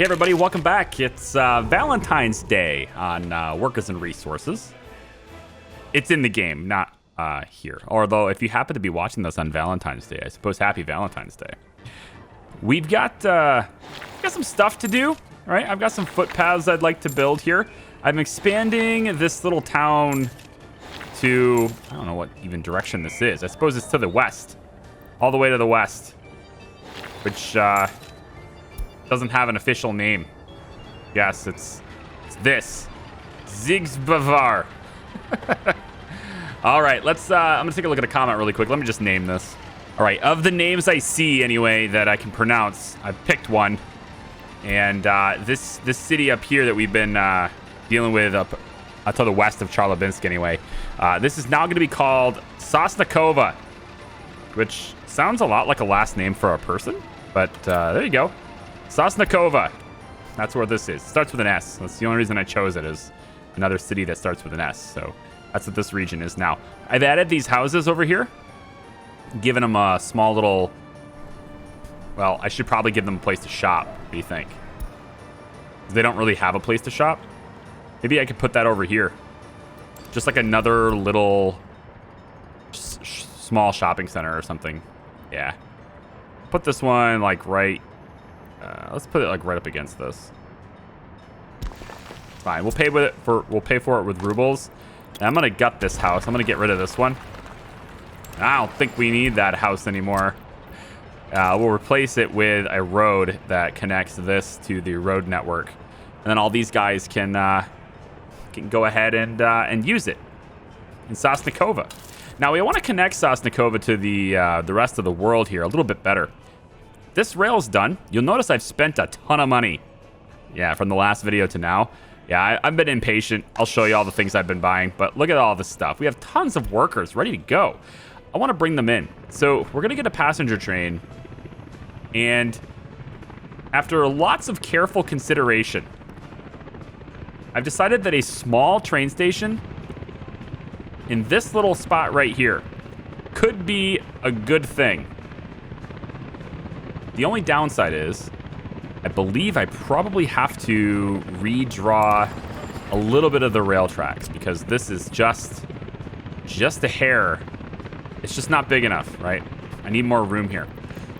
Hey everybody, welcome back. It's Valentine's Day on Workers and Resources. It's in the game, not here. Although, if you happen to be watching this on Valentine's Day, I suppose happy Valentine's Day. We've got some stuff to do, right? I've got some footpaths I'd like to build here. I'm expanding this little town to, I don't know what even direction this is. I suppose it's to the west. All the way to the west. Which, doesn't have an official name. Yes, it's this. Zigsbavar. All right, I'm gonna take a look at a comment really quick. Let me just name this. All right, of the names I see anyway that I can pronounce, I've picked one. And this city up here that we've been dealing with up to the west of Charlabinsk anyway, this is now gonna be called Sosnikova, which sounds a lot like a last name for a person, but there you go. Sosnikova. That's where this is. It starts with an S. That's the only reason I chose it, is another city that starts with an S. So that's what this region is now. I've added these houses over here, given them a small little... Well, I should probably give them a place to shop. What do you think? They don't really have a place to shop. Maybe I could put that over here. Just like another little small shopping center or something. Yeah. Put this one like right... let's put it like right up against this. Fine. We'll pay for it with rubles. And I'm gonna gut this house. I'm gonna get rid of this one. I don't think we need that house anymore. We'll replace it with a road that connects this to the road network, and then all these guys can go ahead and use it in Sosnikova. Now we want to connect Sosnikova to the rest of the world here a little bit better. This rail's done. You'll notice I've spent a ton of money. Yeah, from the last video to now. Yeah, I've been impatient. I'll show you all the things I've been buying, but look at all this stuff. We have tons of workers ready to go. I want to bring them in. So we're going to get a passenger train, and after lots of careful consideration, I've decided that a small train station in this little spot right here could be a good thing. The only downside is, I believe I probably have to redraw a little bit of the rail tracks, because this is just a hair. It's just not big enough, right? I need more room here.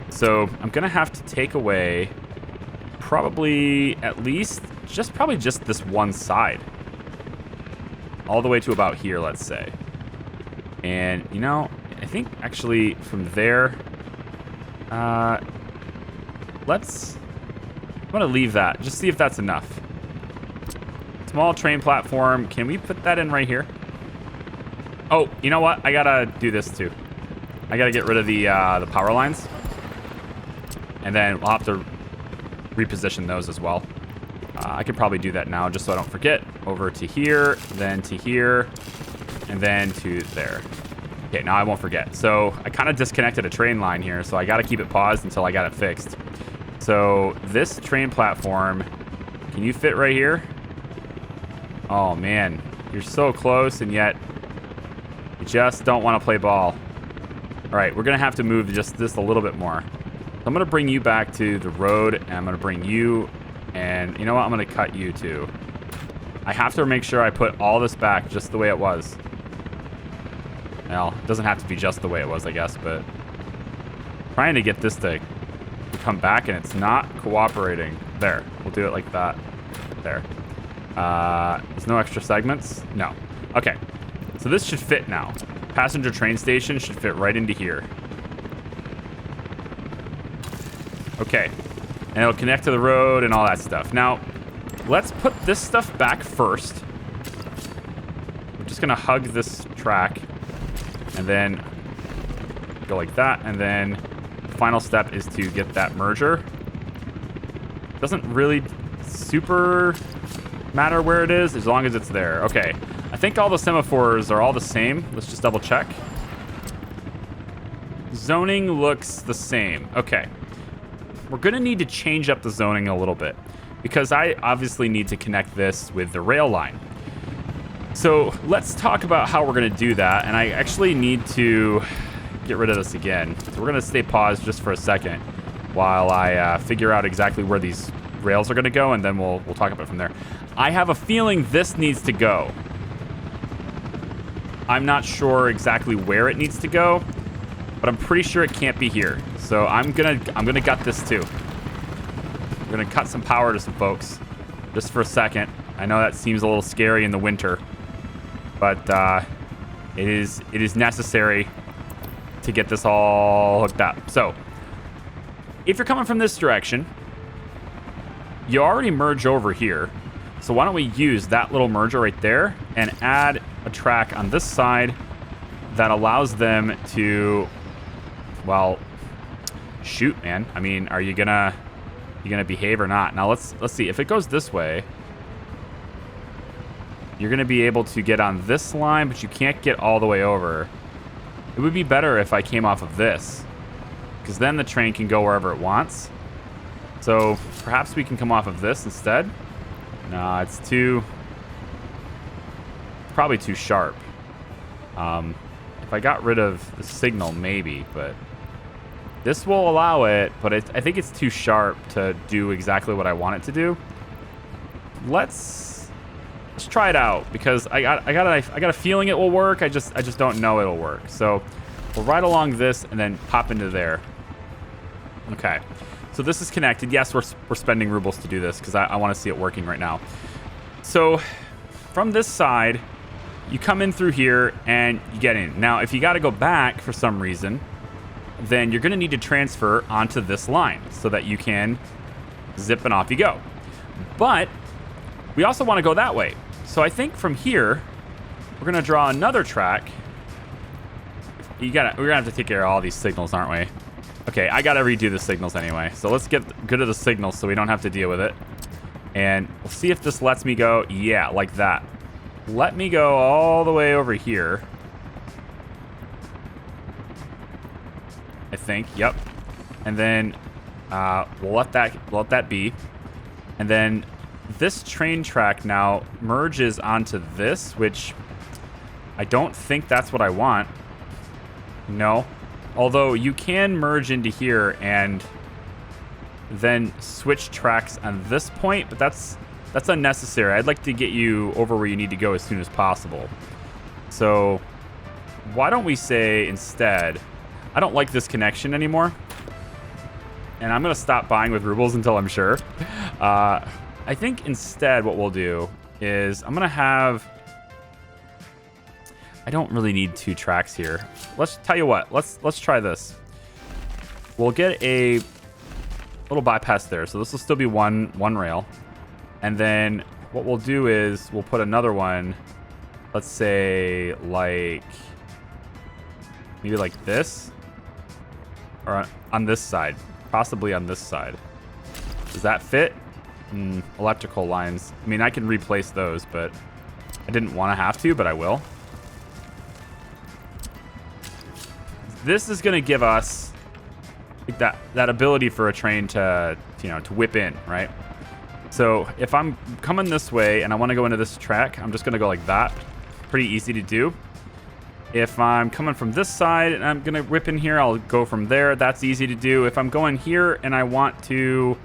So I'm gonna have to take away probably at least just this one side. All the way to about here, let's say. And you know, I think actually from there, I'm gonna leave that. Just see if that's enough. Small train platform. Can we put that in right here? Oh, you know what? I gotta do this too. I gotta get rid of the power lines, and then we'll have to reposition those as well. I could probably do that now, just so I don't forget. Over to here, then to here, and then to there. Okay, now I won't forget. So I kind of disconnected a train line here, so I gotta keep it paused until I got it fixed. So this train platform, can you fit right here? Oh man, you're so close, and yet you just don't want to play ball. All right, we're gonna have to move just this a little bit more. So I'm gonna bring you back to the road, and I'm gonna bring you, and you know what? I'm gonna cut you too. I have to make sure I put all this back just the way it was. Well, it doesn't have to be just the way it was, I guess, but trying to get this to come back, and it's not cooperating. There, we'll do it like that. There. There's no extra segments? No. Okay, so this should fit now. Passenger train station should fit right into here. Okay, and it'll connect to the road and all that stuff. Now, let's put this stuff back first. We're just gonna hug this track, and then go like that, and then the final step is to get that merger. Doesn't really super matter where it is, as long as it's there. Okay, I think all the semaphores are all the same. Let's just double check. Zoning looks the same. Okay, we're gonna need to change up the zoning a little bit, because I obviously need to connect this with the rail line. So let's talk about how we're gonna do that, and I actually need to get rid of this again. So we're gonna stay paused just for a second while I figure out exactly where these rails are going to go, and then we'll talk about it from there. I have a feeling this needs to go. I'm not sure exactly where it needs to go, but I'm pretty sure it can't be here. So I'm gonna gut this too. I'm gonna cut some power to some folks just for a second. I know that seems a little scary in the winter, but it is necessary to get this all hooked up. So if you're coming from this direction, you already merge over here. So why don't we use that little merger right there and add a track on this side that allows them to, well, shoot, man. I mean, are you gonna behave or not? Now let's see. If it goes this way, you're gonna be able to get on this line, but you can't get all the way over. It would be better if I came off of this, because then the train can go wherever it wants. So perhaps we can come off of this instead. No, it's probably too sharp. If I got rid of the signal, maybe, but this will allow it, but I think it's too sharp to do exactly what I want it to do. Let's try it out, because I got a feeling it will work. I just don't know it'll work. So we'll ride along this and then pop into there. Okay. So this is connected. Yes, we're spending rubles to do this because I want to see it working right now. So from this side, you come in through here and you get in. Now, if you got to go back for some reason, then you're going to need to transfer onto this line so that you can zip and off you go. But we also want to go that way. So I think from here, we're going to draw another track. We're going to have to take care of all these signals, aren't we? Okay, I got to redo the signals anyway. So let's get good of the signals so we don't have to deal with it. And we'll see if this lets me go. Yeah, like that. Let me go all the way over here. I think, yep. And then we'll let that be. And then this train track now merges onto this, which I don't think that's what I want. No. Although you can merge into here and then switch tracks on this point, but that's unnecessary. I'd like to get you over where you need to go as soon as possible. So why don't we say instead, I don't like this connection anymore, and I'm going to stop buying with rubles until I'm sure. I think instead what we'll do is I'm going to have... I don't really need two tracks here. Let's tell you what. Let's try this. We'll get a little bypass there. So this will still be one rail. And then what we'll do is we'll put another one, let's say like maybe like this, or on this side, possibly on this side. Does that fit? Electrical lines. I mean, I can replace those, but I didn't want to have to, but I will. This is going to give us like that ability for a train to whip in, right? So if I'm coming this way and I want to go into this track, I'm just going to go like that. Pretty easy to do. If I'm coming from this side and I'm going to whip in here, I'll go from there. That's easy to do. If I'm going here and I want to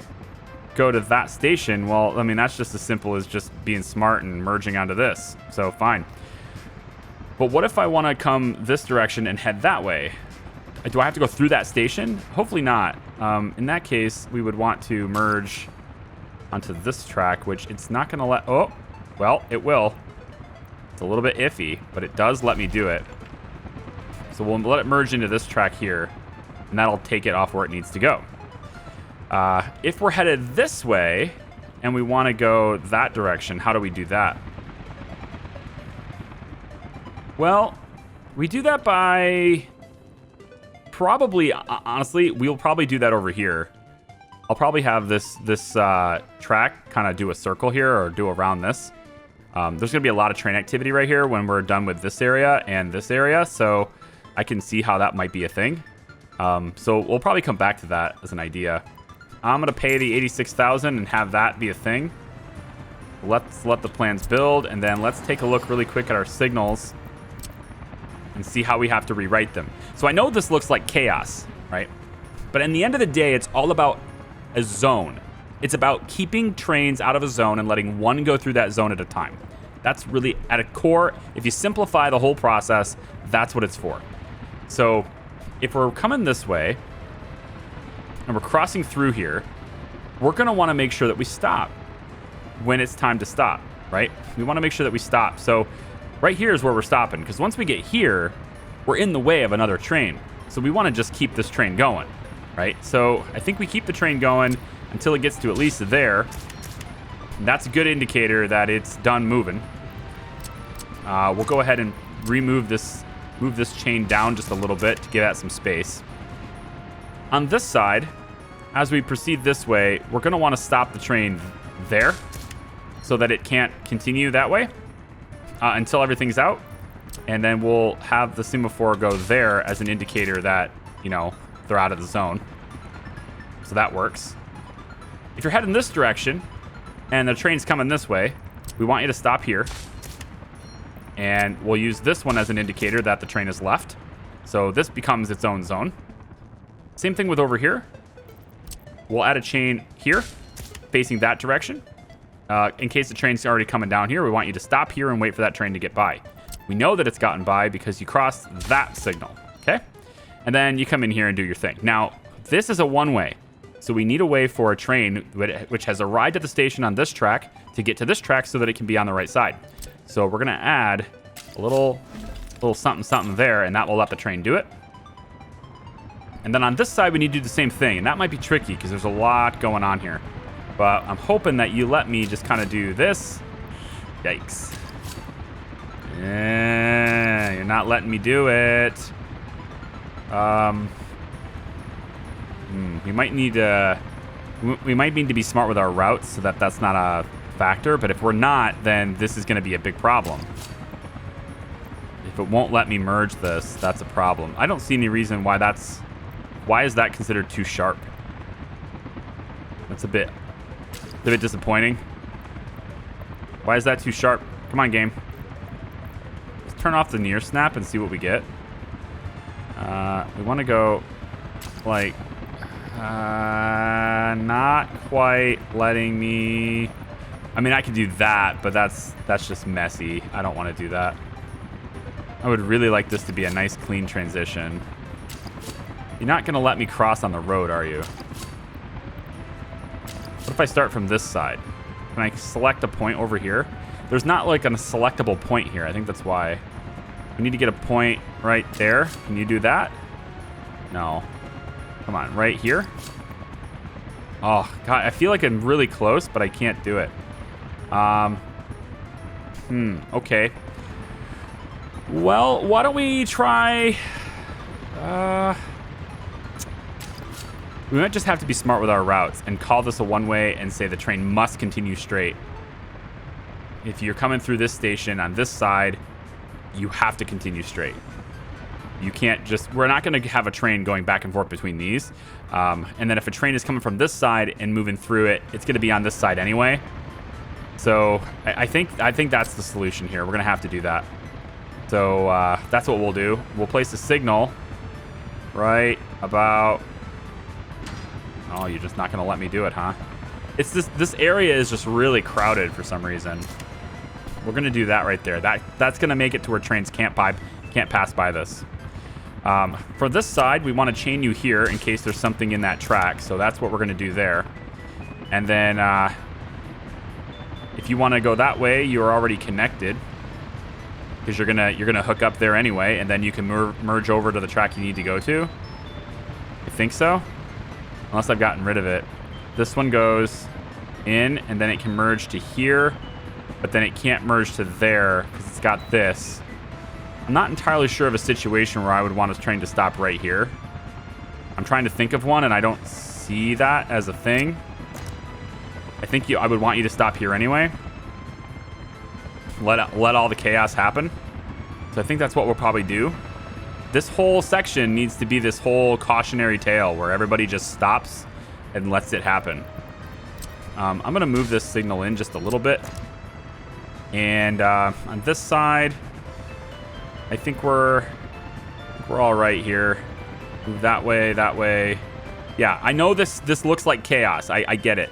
go to that station, well, I mean, that's just as simple as just being smart and merging onto this. So fine. But what if I want to come this direction and head that way? Do I have to go through that station? Hopefully not. In that case, we would want to merge onto this track, which it's not going to let... Oh, well, it will. It's a little bit iffy, but it does let me do it. So we'll let it merge into this track here, and that'll take it off where it needs to go. If we're headed this way and we want to go that direction, how do we do that? Well, we do that by... Probably, honestly, we'll probably do that over here. I'll probably have this track kind of do a circle here or do around this. There's going to be a lot of train activity right here when we're done with this area and this area, so I can see how that might be a thing. So we'll probably come back to that as an idea. I'm going to pay the 86,000 and have that be a thing. Let's let the plans build, and then let's take a look really quick at our signals and see how we have to rewrite them. So I know this looks like chaos, right? But in the end of the day, it's all about a zone. It's about keeping trains out of a zone and letting one go through that zone at a time. That's really, at a core, if you simplify the whole process, that's what it's for. So if we're coming this way and we're crossing through here, we're going to want to make sure that we stop when it's time to stop, right? We want to make sure that we stop. So right here is where we're stopping, because once we get here, we're in the way of another train. So we want to just keep this train going, right? So I think we keep the train going until it gets to at least there. And that's a good indicator that it's done moving. We'll go ahead and move this chain down just a little bit to give that some space. On this side, as we proceed this way, we're going to want to stop the train there so that it can't continue that way until everything's out. And then we'll have the semaphore go there as an indicator that, you know, they're out of the zone. So that works. If you're heading this direction and the train's coming this way, we want you to stop here. And we'll use this one as an indicator that the train is left. So this becomes its own zone. Same thing with over here. We'll add a chain here facing that direction. In case the train's already coming down here, we want you to stop here and wait for that train to get by. We know that it's gotten by because you crossed that signal, okay? And then you come in here and do your thing. Now, this is a one-way. So we need a way for a train which has arrived at the station on this track to get to this track so that it can be on the right side. So we're going to add a little something there, and that will let the train do it. And then on this side, we need to do the same thing. And that might be tricky because there's a lot going on here. But I'm hoping that you let me just kind of do this. Yikes. Yeah, you're not letting me do it. We might need to be smart with our routes so that that's not a factor. But if we're not, then this is going to be a big problem. If it won't let me merge this, that's a problem. I don't see any reason why is that considered too sharp? That's a bit disappointing. Why is that too sharp? Come on, game. Let's turn off the near snap and see what we get. We want to go like not quite letting me. I mean, I could do that, but that's just messy. I don't want to do that. I would really like this to be a nice, clean transition. You're not going to let me cross on the road, are you? What if I start from this side? Can I select a point over here? There's not like a selectable point here. I think that's why. We need to get a point right there. Can you do that? No. Come on, right here? Oh, God, I feel like I'm really close, but I can't do it. Okay. Well, why don't we try... we might just have to be smart with our routes and call this a one-way and say the train must continue straight. If you're coming through this station on this side, you have to continue straight. You can't just... We're not going to have a train going back and forth between these. And then if a train is coming from this side and moving through it, it's going to be on this side anyway. So I think that's the solution here. We're going to have to do that. So that's what we'll do. We'll place a signal right about... Oh, you're just not going to let me do it, huh? It's this area is just really crowded for some reason. We're going to do that right there. That's going to make it to where trains can't pass by this. For this side, we want to chain you here in case there's something in that track. So that's what we're going to do there. And then if you want to go that way, you're already connected because you're gonna hook up there anyway, and then you can merge over to the track you need to go to. I think so. Unless I've gotten rid of it. This one goes in, and then it can merge to here, but then it can't merge to there because it's got this. I'm not entirely sure of a situation where I would want a train to stop right here. I'm trying to think of one, and I don't see that as a thing. I think I would want you to stop here anyway. Let all the chaos happen. So I think that's what we'll probably do. This whole section needs to be this whole cautionary tale where everybody just stops and lets it happen. I'm going to move this signal in just a little bit. And on this side, I think we're all right here. Move that way, that way. Yeah, I know this looks like chaos. I get it.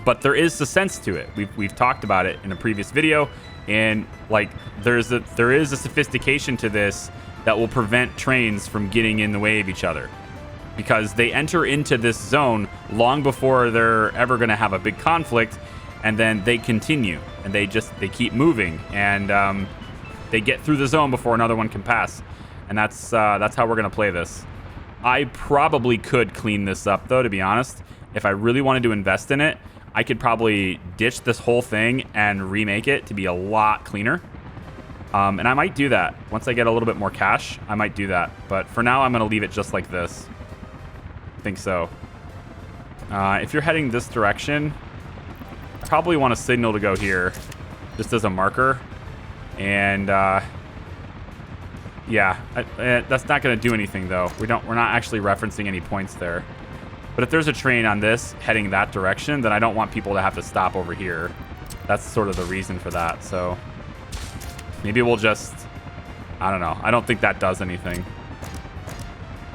But there is a sense to it. We've talked about it in a previous video, and like there is a sophistication to this that will prevent trains from getting in the way of each other, because they enter into this zone long before they're ever going to have a big conflict, and then they continue and they keep moving, and they get through the zone before another one can pass, and that's how we're going to play this. I probably could clean this up though, to be honest. If I really wanted to invest in it, I could probably ditch this whole thing and remake it to be a lot cleaner. And I might do that. Once I get a little bit more cash, I might do that. But for now, I'm going to leave it just like this. I think so. If you're heading this direction, I probably want a signal to go here, just as a marker. And yeah, that's not going to do anything though. We're not actually referencing any points there. But if there's a train on this heading that direction, then I don't want people to have to stop over here. That's sort of the reason for that. So maybe we'll just, I don't know. I don't think that does anything.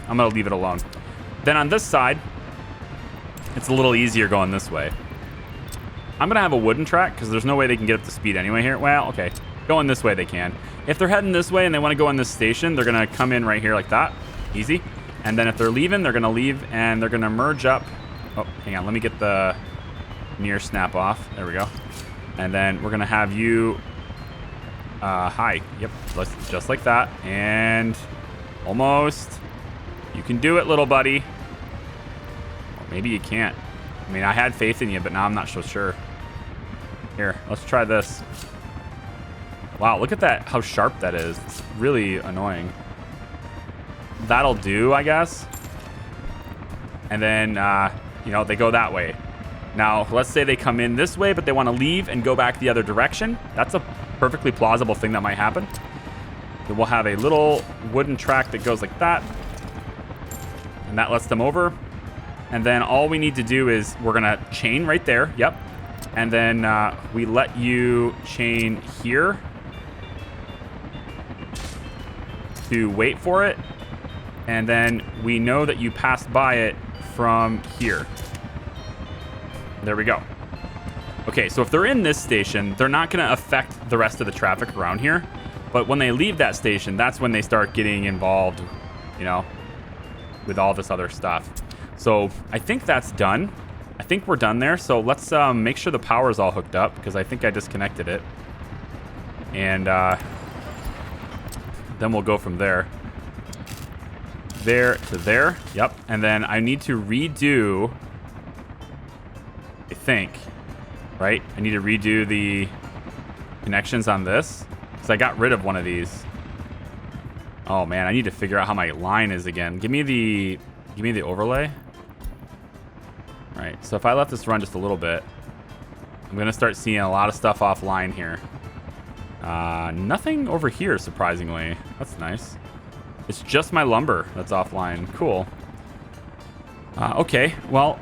I'm going to leave it alone. Then on this side, it's a little easier going this way. I'm going to have a wooden track because there's no way they can get up to speed anyway here. Well, okay. Going this way they can. If they're heading this way and they want to go in this station, they're going to come in right here like that. Easy. And then if they're leaving, they're going to leave and they're going to merge up. Oh, hang on. Let me get the near snap off. There we go. And then we're going to have you... hi. Yep. Just like that. And almost. You can do it, little buddy. Or maybe you can't. I mean, I had faith in you, but now I'm not so sure. Here, let's try this. Wow, look at that. How sharp that is. It's really annoying. That'll do, I guess. And then, you know, they go that way. Now, let's say they come in this way, but they want to leave and go back the other direction. That's a perfectly plausible thing that might happen. Then we'll have a little wooden track that goes like that. And that lets them over. And then all we need to do is we're going to chain right there. Yep. And then we let you chain here to wait for it. And then we know that you passed by it from here. There we go. Okay, so if they're in this station, they're not going to affect the rest of the traffic around here. But when they leave that station, that's when they start getting involved, you know, with all this other stuff. So I think that's done. I think we're done there. So let's make sure the power is all hooked up, because I think I disconnected it. And then we'll go from there. There to there. Yep. And then I need to redo, I think, right? I need to redo the connections on this, because I got rid of one of these. Oh man, I need to figure out how my line is again. Give me the overlay. All right, so if I let this run just a little bit, I'm gonna start seeing a lot of stuff offline here. Nothing over here, surprisingly. That's nice. It's just my lumber that's offline. Cool. Okay, well,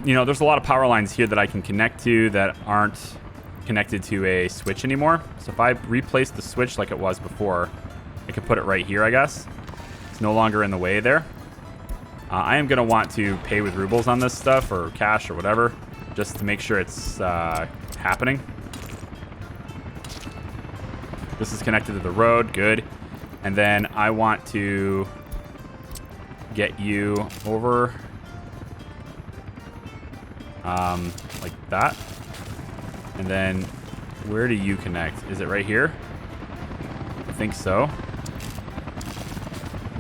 you know, there's a lot of power lines here that I can connect to that aren't connected to a switch anymore. So if I replace the switch like it was before, I could put it right here, I guess. It's no longer in the way there. I am going to want to pay with rubles on this stuff, or cash or whatever, just to make sure it's happening. This is connected to the road. Good. And then I want to get you over like that. And then where do you connect? Is it right here? I think so.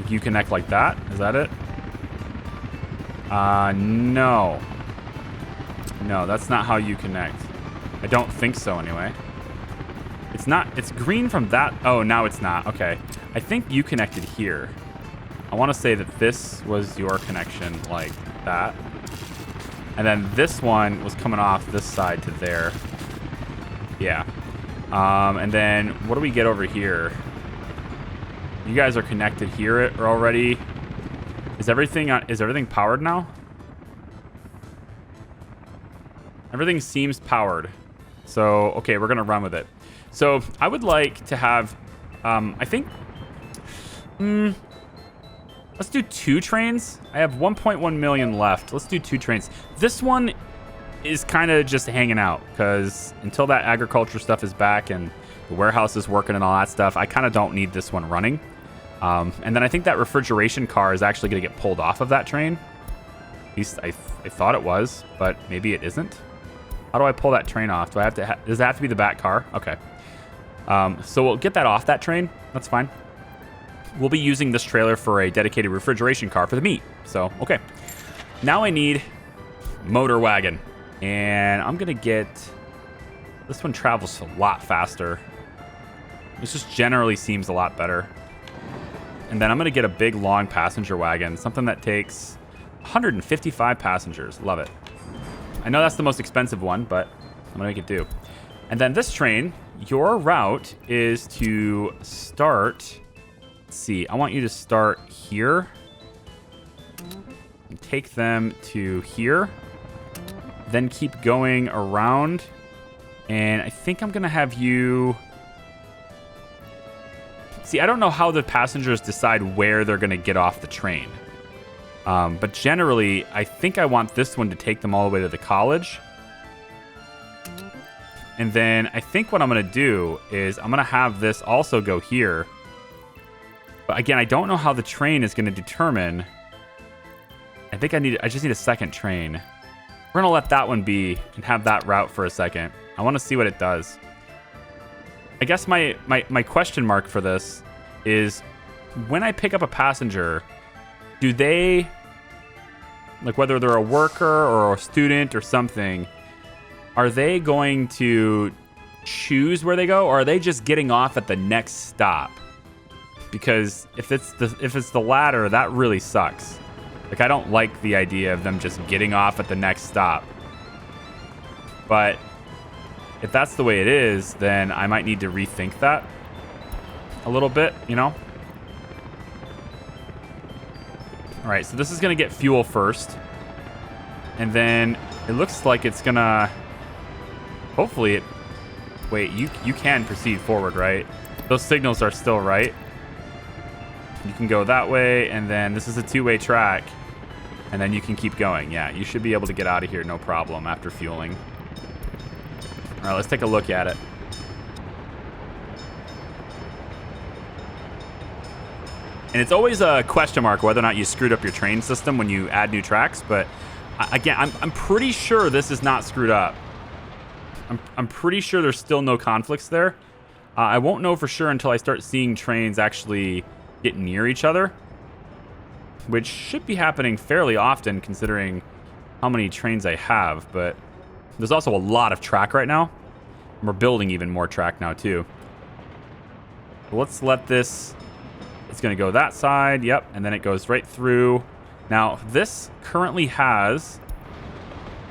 You connect like that? Is that it? No. No, that's not how you connect. I don't think so anyway. It's not, it's green from that. Oh, now it's not. Okay. I think you connected here. I want to say that this was your connection like that. And then this one was coming off this side to there. Yeah. And then what do we get over here? You guys are connected here already. Is everything powered now? Everything seems powered. So, okay, we're going to run with it. So, I would like to have, I think, let's do 2 trains. I have 1.1 million left. Let's do 2 trains. This one is kind of just hanging out because until that agriculture stuff is back and the warehouse is working and all that stuff, I kind of don't need this one running. And then I think that refrigeration car is actually going to get pulled off of that train. At least I thought it was, but maybe it isn't. How do I pull that train off? Do I have to? Does it have to be the back car? Okay. So we'll get that off that train. That's fine. We'll be using this trailer for a dedicated refrigeration car for the meat. So, okay. Now I need motor wagon. And I'm going to get... This one travels a lot faster. This just generally seems a lot better. And then I'm going to get a big, long passenger wagon. Something that takes 155 passengers. Love it. I know that's the most expensive one, but I'm going to make it do. And then this train, your route is to start... Let's see. I want you to start here. And take them to here. Then keep going around. And I think I'm going to have you... See, I don't know how the passengers decide where they're going to get off the train. But generally, I think I want this one to take them all the way to the college. And then I think what I'm going to do is I'm going to have this also go here. But again, I don't know how the train is going to determine. I think I just need a second train. We're going to let that one be and have that route for a second. I want to see what it does. I guess my question mark for this is when I pick up a passenger, do they, like whether they're a worker or a student or something, are they going to choose where they go, or are they just getting off at the next stop? Because if it's the latter, that really sucks. Like, I don't like the idea of them just getting off at the next stop. But if that's the way it is, then I might need to rethink that a little bit, you know? All right, so this is going to get fuel first. And then it looks like it's going to... Hopefully it... Wait, you can proceed forward, right? Those signals are still right. You can go that way, and then this is a two-way track. And then you can keep going. Yeah, you should be able to get out of here no problem after fueling. All right, let's take a look at it. And it's always a question mark whether or not you screwed up your train system when you add new tracks. But again, I'm pretty sure this is not screwed up. I'm pretty sure there's still no conflicts there. I won't know for sure until I start seeing trains actually get near each other, which should be happening fairly often considering how many trains I have. But there's also a lot of track right now. And we're building even more track now too. Let's let this... It's going to go that side. Yep. And then it goes right through. Now, this currently has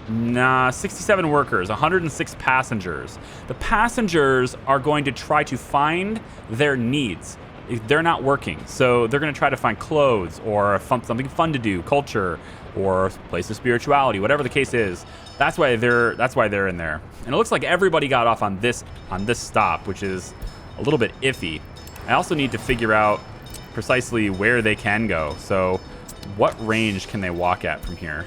67 workers, 106 passengers. The passengers are going to try to find their needs. They're not working. So they're going to try to find clothes or something fun to do, culture, or a place of spirituality, whatever the case is. That's why they're in there. And it looks like everybody got off on this stop, which is a little bit iffy. I also need to figure out precisely where they can go. So what range can they walk at from here?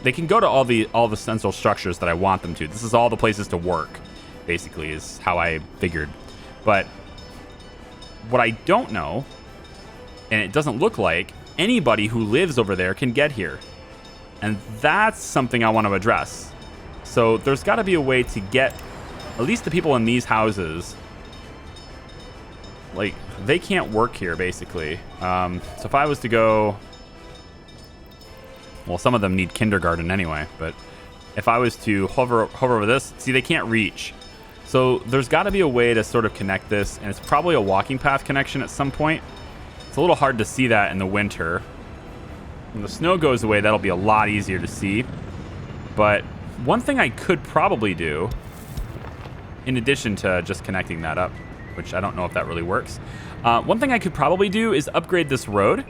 They can go to all the central structures that I want them to. This is all the places to work, basically, is how I figured. But what I don't know, and it doesn't look like, anybody who lives over there can get here. And that's something I want to address. So there's got to be a way to get at least the people in these houses. Like, they can't work here, basically. So if I was to go... Well, some of them need kindergarten anyway, but if I was to hover over this, see, they can't reach. So there's got to be a way to sort of connect this, and it's probably a walking path connection at some point. It's a little hard to see that in the winter. When the snow goes away, that'll be a lot easier to see. But one thing I could probably do, in addition to just connecting that up, which I don't know if that really works, one thing I could probably do is upgrade this road.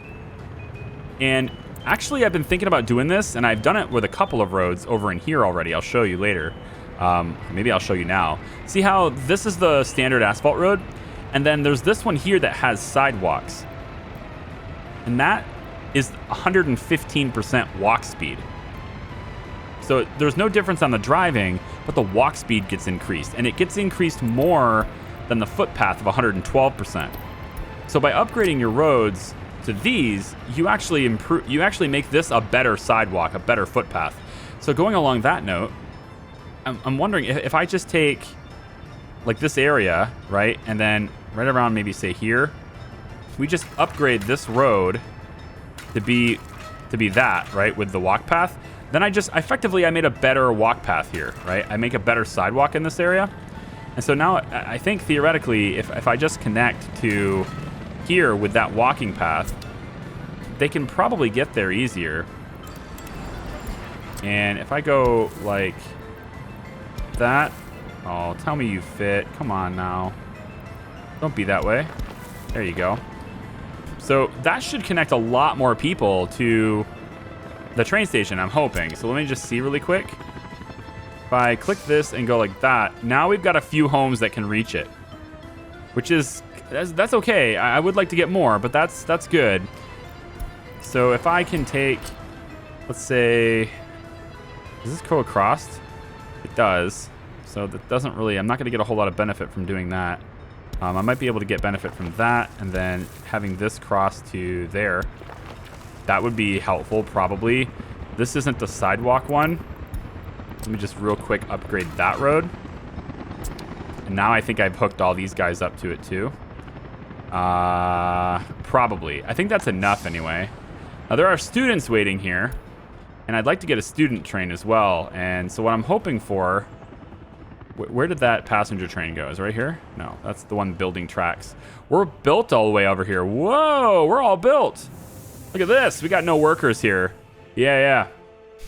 And actually, I've been thinking about doing this, and I've done it with a couple of roads over in here already. I'll show you later. Maybe I'll show you now. See how this is the standard asphalt road? And then there's this one here that has sidewalks. And that is 115% walk speed. So there's no difference on the driving, but the walk speed gets increased. And it gets increased more than the footpath of 112%. So by upgrading your roads to these, you actually make this a better sidewalk, a better footpath. So going along that note, I'm wondering if I just take like this area, right? And then right around maybe say here, we just upgrade this road to be that, right? With the walk path. Then I made a better walk path here, right? I make a better sidewalk in this area. And so now I think theoretically, if I just connect to here with that walking path, they can probably get there easier. And if I go like that, oh, tell me you fit. Come on now. Don't be that way. There you go. So that should connect a lot more people to the train station, I'm hoping. So let me just see really quick. If I click this and go like that, now we've got a few homes that can reach it, which is, that's okay. I would like to get more, but that's good. So if I can take, let's say, does this go across? It does. So that doesn't really, I'm not going to get a whole lot of benefit from doing that. I might be able to get benefit from that, and then having this cross to there. That would be helpful, probably. This isn't the sidewalk one. Let me just real quick upgrade that road. And now I think I've hooked all these guys up to it too. Probably. I think that's enough anyway. Now there are students waiting here, and I'd like to get a student train as well. And so what I'm hoping for, where did that passenger train go? Is it right here? No, that's the one building tracks. We're built all the way over here. Whoa, we're all built. Look at this. We got no workers here. Yeah.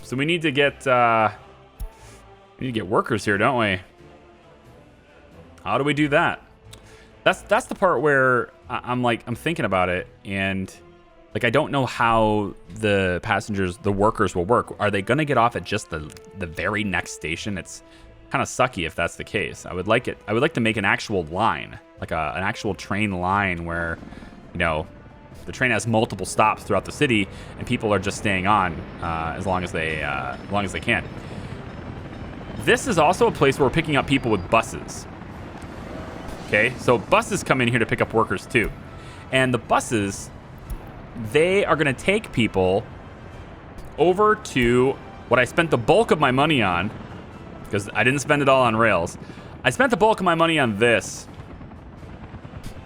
So we need to get workers here, don't we? How do we do that? That's the part where I'm thinking about it, and like I don't know how the workers will work. Are they gonna get off at just the very next station? It's kind of sucky if that's the case. I would like to make an actual line, like an actual train line where, you know, the train has multiple stops throughout the city and people are just staying on as long as they can. This is also a place where we're picking up people with buses. Okay, so buses come in here to pick up workers too. And the buses, they are going to take people over to what I spent the bulk of my money on, because I didn't spend it all on rails. I spent the bulk of my money on this.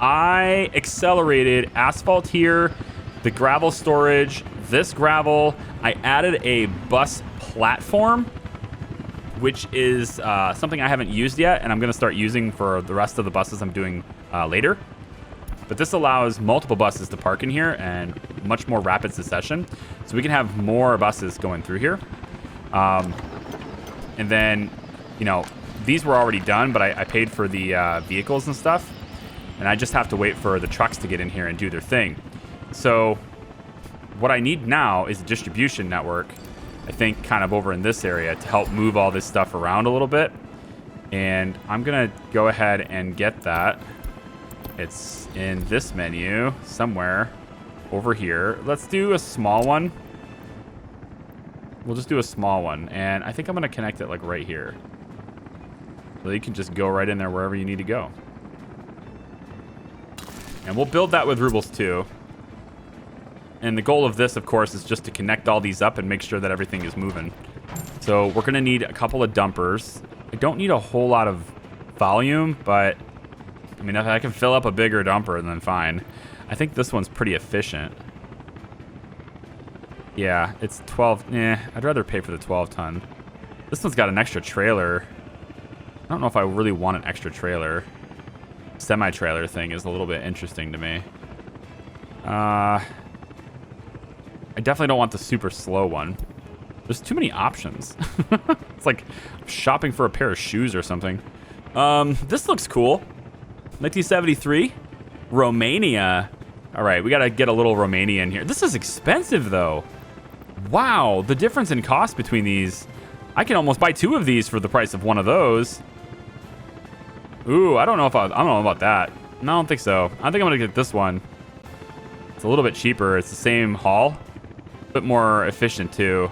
I accelerated asphalt here, the gravel storage, this gravel. I added a bus platform, which is something I haven't used yet, and I'm going to start using for the rest of the buses I'm doing later. But this allows multiple buses to park in here and much more rapid succession. So we can have more buses going through here. And then, you know, these were already done, but I paid for the vehicles and stuff. And I just have to wait for the trucks to get in here and do their thing. So what I need now is a distribution network, I think kind of over in this area, to help move all this stuff around a little bit. And I'm going to go ahead and get that. It's in this menu somewhere over here. Let's do a small one. We'll just do a small one. And I think I'm going to connect it like right here. So you can just go right in there wherever you need to go. And we'll build that with rubles too. And the goal of this, of course, is just to connect all these up and make sure that everything is moving. So we're going to need a couple of dumpers. I don't need a whole lot of volume, but I mean, if I can fill up a bigger dumper, then fine. I think this one's pretty efficient. Yeah, it's 12. I'd rather pay for the 12 ton. This one's got an extra trailer. I don't know if I really want an extra trailer. Semi-trailer thing is a little bit interesting to me. I definitely don't want the super slow one. There's too many options. It's like shopping for a pair of shoes or something. This looks cool. 1973, Romania. All right, we gotta get a little Romania in here. This is expensive though. Wow, the difference in cost between these. I can almost buy two of these for the price of one of those. Ooh, I don't know about that. No, I don't think so. I think I'm gonna get this one. It's a little bit cheaper. It's the same haul, a bit more efficient too.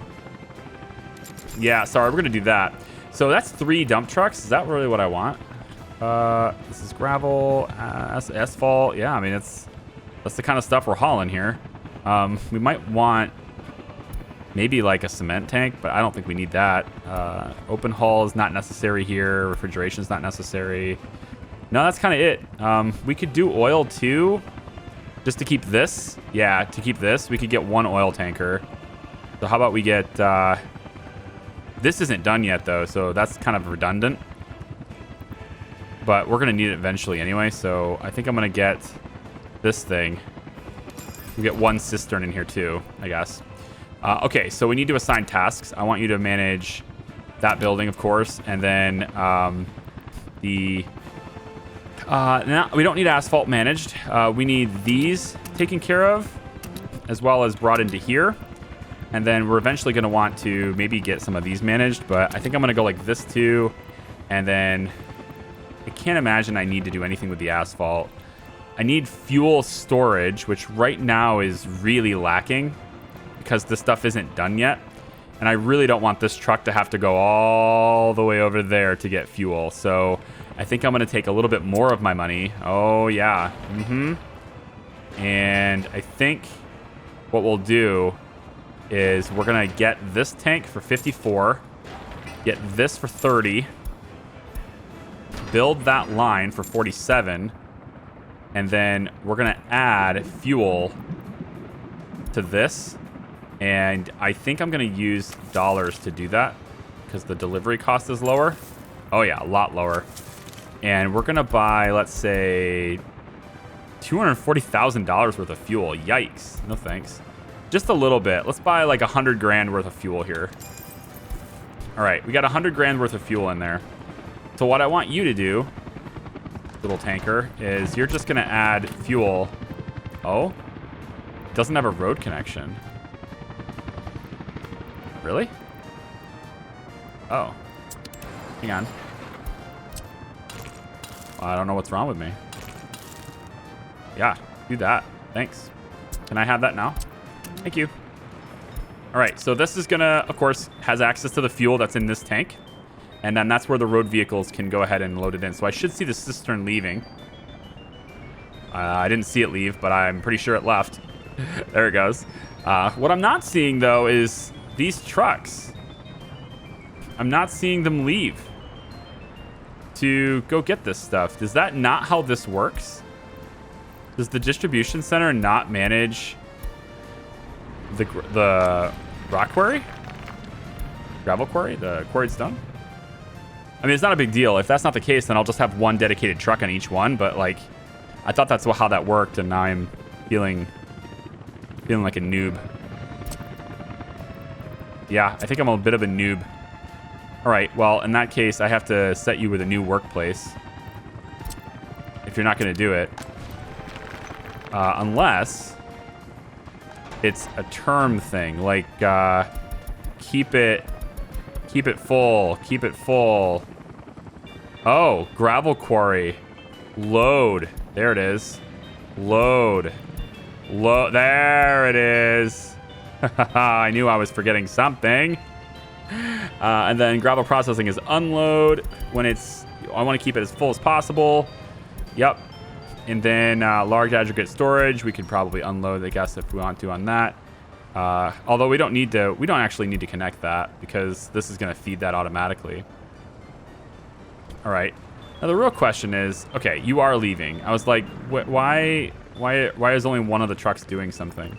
Yeah, sorry, we're going to do that. So that's 3 dump trucks. Is that really what I want? This is gravel, asphalt. Yeah, I mean, that's the kind of stuff we're hauling here. We might want maybe like a cement tank, but I don't think we need that. Open hull is not necessary here. Refrigeration is not necessary. No, that's kind of it. We could do oil too, just to keep this. Yeah, to keep this, we could get 1 oil tanker. So how about we get... this isn't done yet, though, so that's kind of redundant. But we're going to need it eventually anyway, so I think I'm going to get this thing. We get 1 cistern in here, too, I guess. Okay, so we need to assign tasks. I want you to manage that building, of course, and then now we don't need asphalt managed. We need these taken care of, as well as brought into here. And then we're eventually going to want to maybe get some of these managed, but I think I'm going to go like this too. And then I can't imagine I need to do anything with the asphalt. I need fuel storage, which right now is really lacking because this stuff isn't done yet. And I really don't want this truck to have to go all the way over there to get fuel. So I think I'm going to take a little bit more of my money. Oh, yeah. And I think what we'll do is we're going to get this tank for 54, get this for 30, build that line for 47, and then we're going to add fuel to this. And I think I'm going to use dollars to do that because the delivery cost is lower. Oh, yeah, a lot lower. And we're going to buy, let's say, $240,000 worth of fuel. Yikes. No thanks. Just a little bit. Let's buy like 100 grand worth of fuel here. All right, we got 100 grand worth of fuel in there. So what I want you to do, little tanker, is you're just going to add fuel. Oh, it doesn't have a road connection. Really? Oh. Hang on. I don't know what's wrong with me. Yeah, do that. Thanks. Can I have that now? Thank you. All right, so this is gonna, of course, has access to the fuel that's in this tank. And then that's where the road vehicles can go ahead and load it in. So I should see the cistern leaving. I didn't see it leave, but I'm pretty sure it left. There it goes. What I'm not seeing, though, is these trucks. I'm not seeing them leave to go get this stuff. Is that not how this works? Does the distribution center not manage the rock quarry? Gravel quarry? The quarried stone? I mean, it's not a big deal. If that's not the case, then I'll just have 1 dedicated truck on each one. But, like, I thought that's how that worked, and now I'm feeling like a noob. Yeah, I think I'm a bit of a noob. All right, well, in that case, I have to set you with a new workplace. If you're not going to do it. Unless it's a term thing. Like, keep it full. Keep it full. Oh, gravel quarry. Load. There it is. Load. There it is. I knew I was forgetting something. And then gravel processing is unload when it's... I want to keep it as full as possible. Yep. And then large aggregate storage, we could probably unload, I guess, if we want to on that. Although we don't actually need to connect that because this is going to feed that automatically. All right. Now the real question is, okay, you are leaving. I was like, why is only one of the trucks doing something?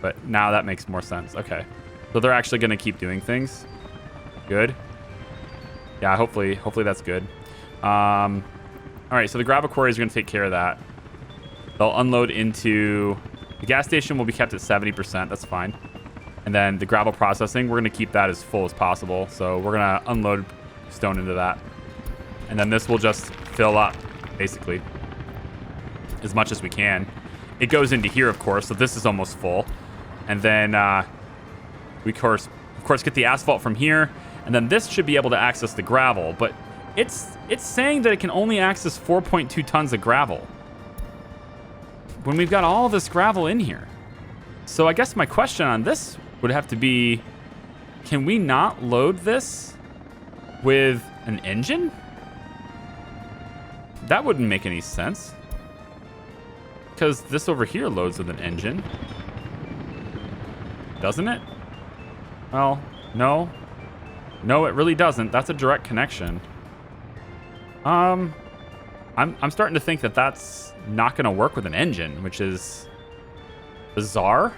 But now that makes more sense. Okay. So they're actually going to keep doing things. Good. Yeah, hopefully that's good. All right, so the gravel quarries are going to take care of that. They'll unload into... The gas station will be kept at 70%. That's fine. And then the gravel processing, we're going to keep that as full as possible. So we're going to unload stone into that. And then this will just fill up, basically, as much as we can. It goes into here, of course, so this is almost full. And then we, of course, get the asphalt from here. And then this should be able to access the gravel. But it's saying that it can only access 4.2 tons of gravel when we've got all this gravel in here. So I guess my question on this would have to be, Can we not load this with an engine? That wouldn't make any sense. Because this over here loads with an engine. Doesn't it? Well, no. No, it really doesn't. That's a direct connection. I'm starting to think that that's not going to work with an engine, which is bizarre.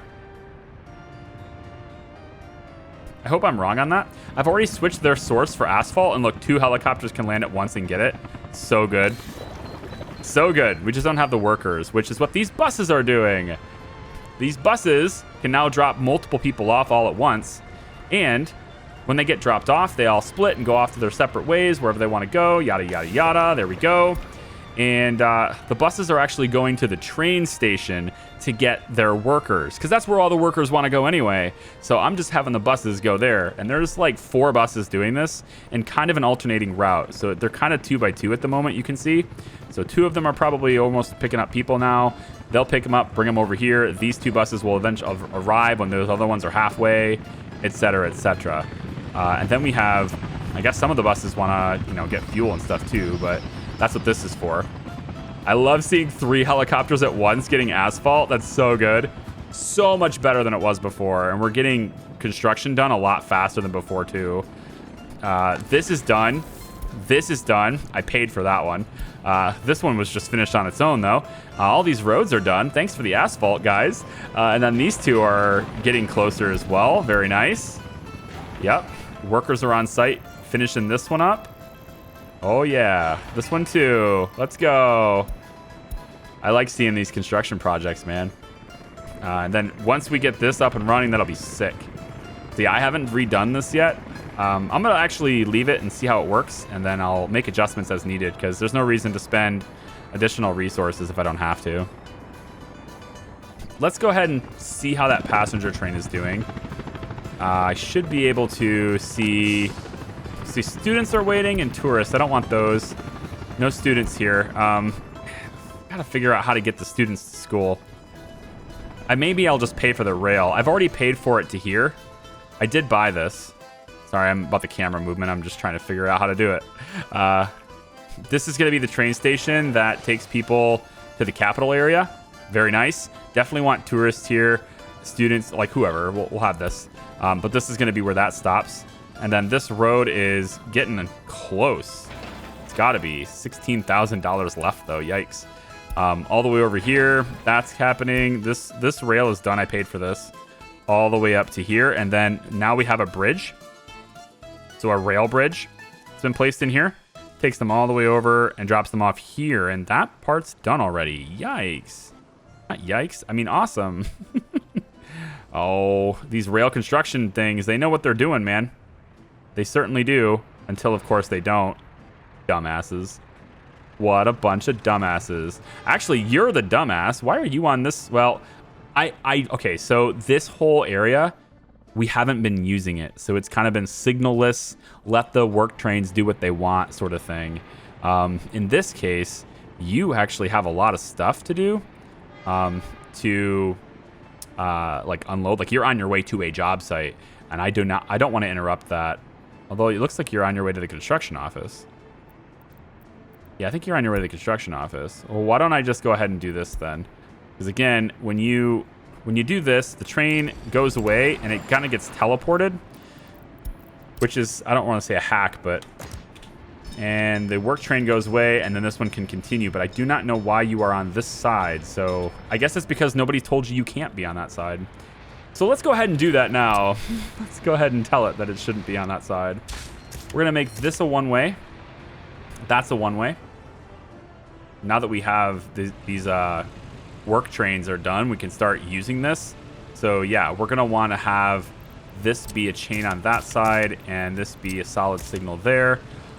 I hope I'm wrong on that. I've already switched their source for asphalt, and look, 2 helicopters can land at once and get it. So good. So good. We just don't have the workers, which is what these buses are doing. These buses can now drop multiple people off all at once, and when they get dropped off, they all split and go off to their separate ways, wherever they want to go, yada, yada, yada. There we go. And the buses are actually going to the train station to get their workers, because that's where all the workers want to go anyway. So I'm just having the buses go there, and there's like 4 buses doing this and kind of an alternating route. So they're kind of 2 by 2 at the moment, you can see. So 2 of them are probably almost picking up people now. They'll pick them up, bring them over here. These 2 buses will eventually arrive when those other ones are halfway, etc., etc. And then we have, I guess some of the buses want to, get fuel and stuff too, but that's what this is for. I love seeing 3 helicopters at once getting asphalt. That's so good. So much better than it was before. And we're getting construction done a lot faster than before too. This is done. This is done. I paid for that one. This one was just finished on its own though. All these roads are done. Thanks for the asphalt, guys. And then these 2 are getting closer as well. Very nice. Yep. Workers are on site finishing this one up. Oh yeah, this one too. Let's go. I like seeing these construction projects, man. And then once we get this up and running, that'll be sick. See, I haven't redone this yet. I'm gonna actually leave it and see how it works, and then I'll make adjustments as needed, because there's no reason to spend additional resources if I don't have to. Let's go ahead and see how that passenger train is doing. I should be able to see students are waiting and tourists. I don't want those. No students here. Gotta figure out how to get the students to school. Maybe I'll just pay for the rail. I've already paid for it to here. I did buy this. Sorry, I'm about the camera movement. I'm just trying to figure out how to do it. This is gonna be the train station that takes people to the capital area. Very nice. Definitely want tourists here, students, like whoever. We'll have this. But this is gonna be where that stops. And then this road is getting close. It's got to be $16,000 left, though. Yikes. All the way over here, that's happening. This rail is done. I paid for this. All the way up to here. And then now we have a bridge. So a rail bridge has been placed in here. Takes them all the way over and drops them off here. And that part's done already. Yikes. Not yikes. I mean, awesome. Oh, these rail construction things, they know what they're doing, man. They certainly do, until of course they don't. Dumbasses. What a bunch of dumbasses. Actually, you're the dumbass. Why are you on this? Well, okay, so this whole area, we haven't been using it. So it's kind of been signalless, let the work trains do what they want sort of thing. In this case, you actually have a lot of stuff to do to like unload. Like you're on your way to a job site, and I don't want to interrupt that. Although it looks like you're on your way to the construction office. Yeah, I think you're on your way to the construction office. Well, why don't I just go ahead and do this then? Because again, when you do this, the train goes away and it kind of gets teleported, which is, I don't want to say a hack, but, and the work train goes away and then this one can continue, but I do not know why you are on this side. So I guess it's because nobody told you can't be on that side. So let's go ahead and do that now. Let's go ahead and tell it that it shouldn't be on that side. We're gonna make this a one-way. That's a one-way. Now that we have these work trains are done, we can start using this. So yeah, we're gonna want to have this be a chain on that side and this be a solid signal there,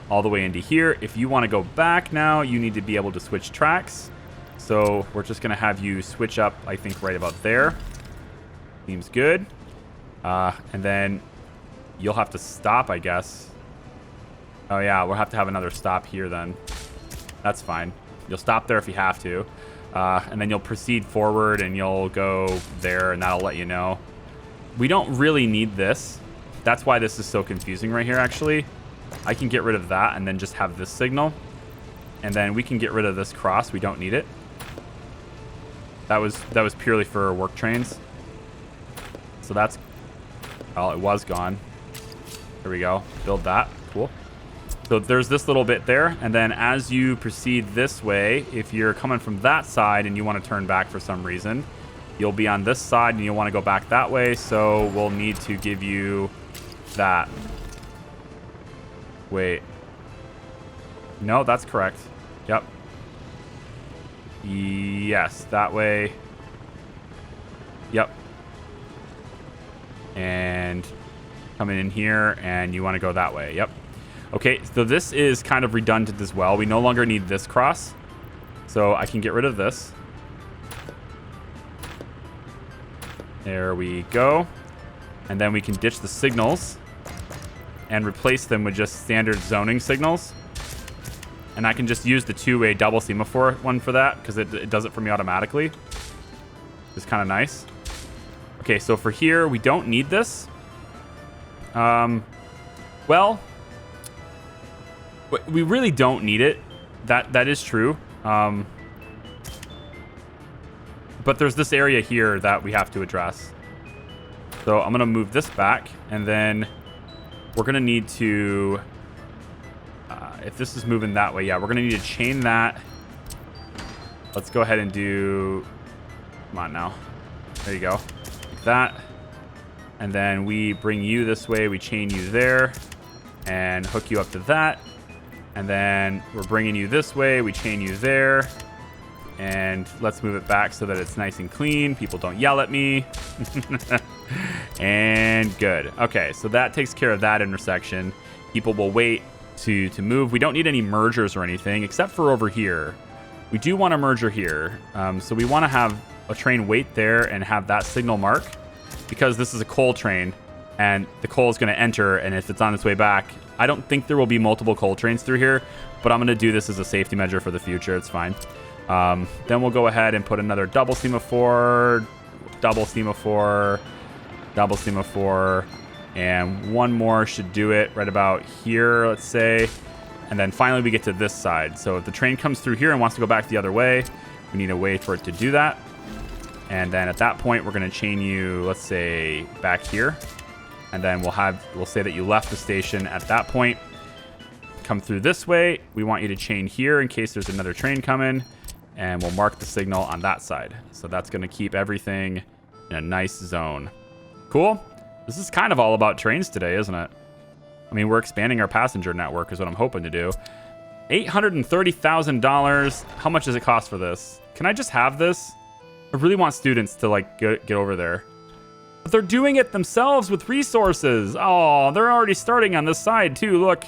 all the way into here. If you want to go back now, you need to be able to switch tracks. So we're just gonna have you switch up, I think, right about there. Seems good. And then you'll have to stop, I guess. Oh yeah, we'll have to have another stop here then. That's fine. You'll stop there if you have to. And then you'll proceed forward and you'll go there and that'll let you know. We don't really need this. That's why this is so confusing right here, actually. I can get rid of that and then just have this signal. And then we can get rid of this cross. We don't need it. That was purely for work trains. So that's... well, it was gone. There we go. Build that. Cool. So there's this little bit there. And then as you proceed this way, if you're coming from that side and you want to turn back for some reason, you'll be on this side and you'll want to go back that way. So we'll need to give you that. Wait. No, that's correct. Yep. Yes, that way. Yep. And coming in here, and you want to go that way. Yep. Okay, so this is kind of redundant as well. We no longer need this cross. So I can get rid of this. There we go. And then we can ditch the signals and replace them with just standard zoning signals. And I can just use the two-way double semaphore one for that because it does it for me automatically. It's kind of nice. Okay, so for here, we don't need this. Well, we really don't need it. That is true. But there's this area here that we have to address. So I'm going to move this back, and then we're going to need to... if this is moving that way, yeah, we're going to need to chain that. Let's go ahead and do... come on now. There you go. Like that. And then we bring you this way. We chain you there and hook you up to that. And then we're bringing you this way. We chain you there. And let's move it back so that it's nice and clean. People don't yell at me. And good. Okay, so that takes care of that intersection. People will wait to move. We don't need any mergers or anything except for over here. We do want a merger here. So we want to have a train wait there and have that signal mark because this is a coal train and the coal is going to enter, and if it's on its way back, I don't think there will be multiple coal trains through here, but I'm going to do this as a safety measure for the future. It's fine. Then we'll go ahead and put another double semaphore, double semaphore, double semaphore, and one more should do it right about here, let's say. And then finally we get to this side. So if the train comes through here and wants to go back the other way, we need a way for it to do that. And then at that point, we're going to chain you, let's say, back here. And then we'll say that you left the station at that point. Come through this way. We want you to chain here in case there's another train coming. And we'll mark the signal on that side. So that's going to keep everything in a nice zone. Cool. This is kind of all about trains today, isn't it? I mean, we're expanding our passenger network is what I'm hoping to do. $830,000. How much does it cost for this? Can I just have this? I really want students to like get over there. But they're doing it themselves with resources. Oh, they're already starting on this side too. Look.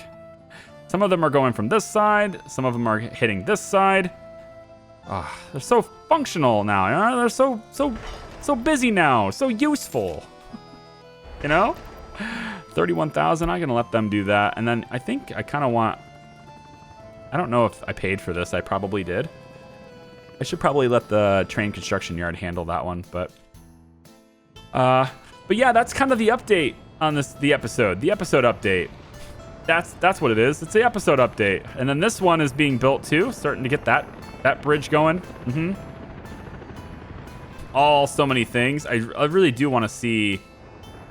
Some of them are going from this side. Some of them are hitting this side. Oh, they're so functional now. You know? They're so busy now. So useful. You know? 31,000. I'm gonna let them do that. And then I think I kind of want... I don't know if I paid for this. I probably did. I should probably let the train construction yard handle that one, but yeah, that's kind of the update on the episode. The episode update. That's what it is. It's the episode update. And then this one is being built too, starting to get that bridge going. So many things. I really do want to see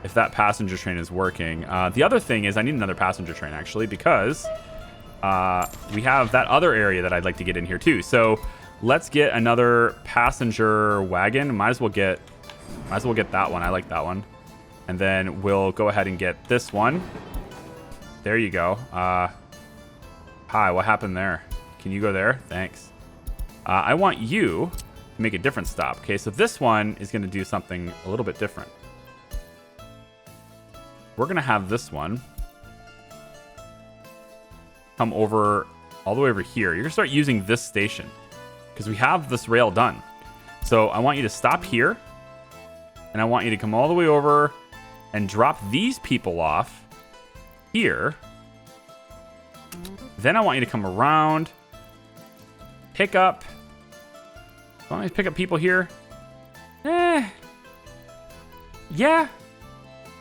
if that passenger train is working. The other thing is I need another passenger train actually, because we have that other area that I'd like to get in here too. So let's get another passenger wagon. Might as well get that one. I like that one. And then we'll go ahead and get this one. There you go. Hi, what happened there? Can you go there? Thanks. I want you to make a different stop. Okay, so this one is going to do something a little bit different. We're going to have this one come over all the way over here. You're going to start using this station because we have this rail done. So I want you to stop here, and I want you to come all the way over and drop these people off here. Then I want you to come around, pick up. As long as I pick up people here. Yeah.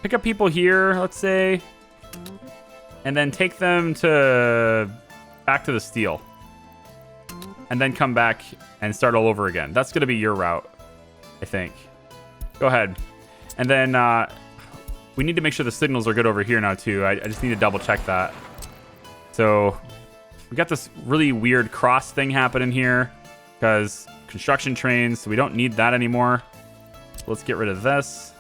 pick up people here, let's say, and then take them back to the steel. And then come back and start all over again. That's going to be your route, I think. Go ahead. And then we need to make sure the signals are good over here now, too. I just need to double check that. So we got this really weird cross thing happening here because construction trains, so we don't need that anymore. So let's get rid of this.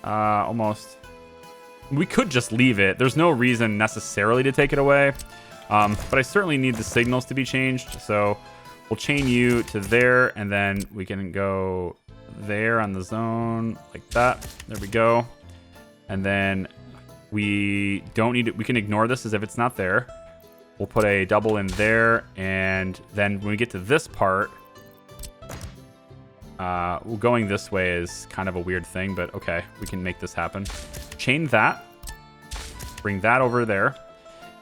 Almost. We could just leave it. There's no reason necessarily to take it away. But I certainly need the signals to be changed. So we'll chain you to there, and then we can go there on the zone like that. There we go. And then we don't need it. We can ignore this as if it's not there. We'll put a double in there. And then when we get to this part, going this way is kind of a weird thing, but okay, we can make this happen. Chain that. Bring that over there.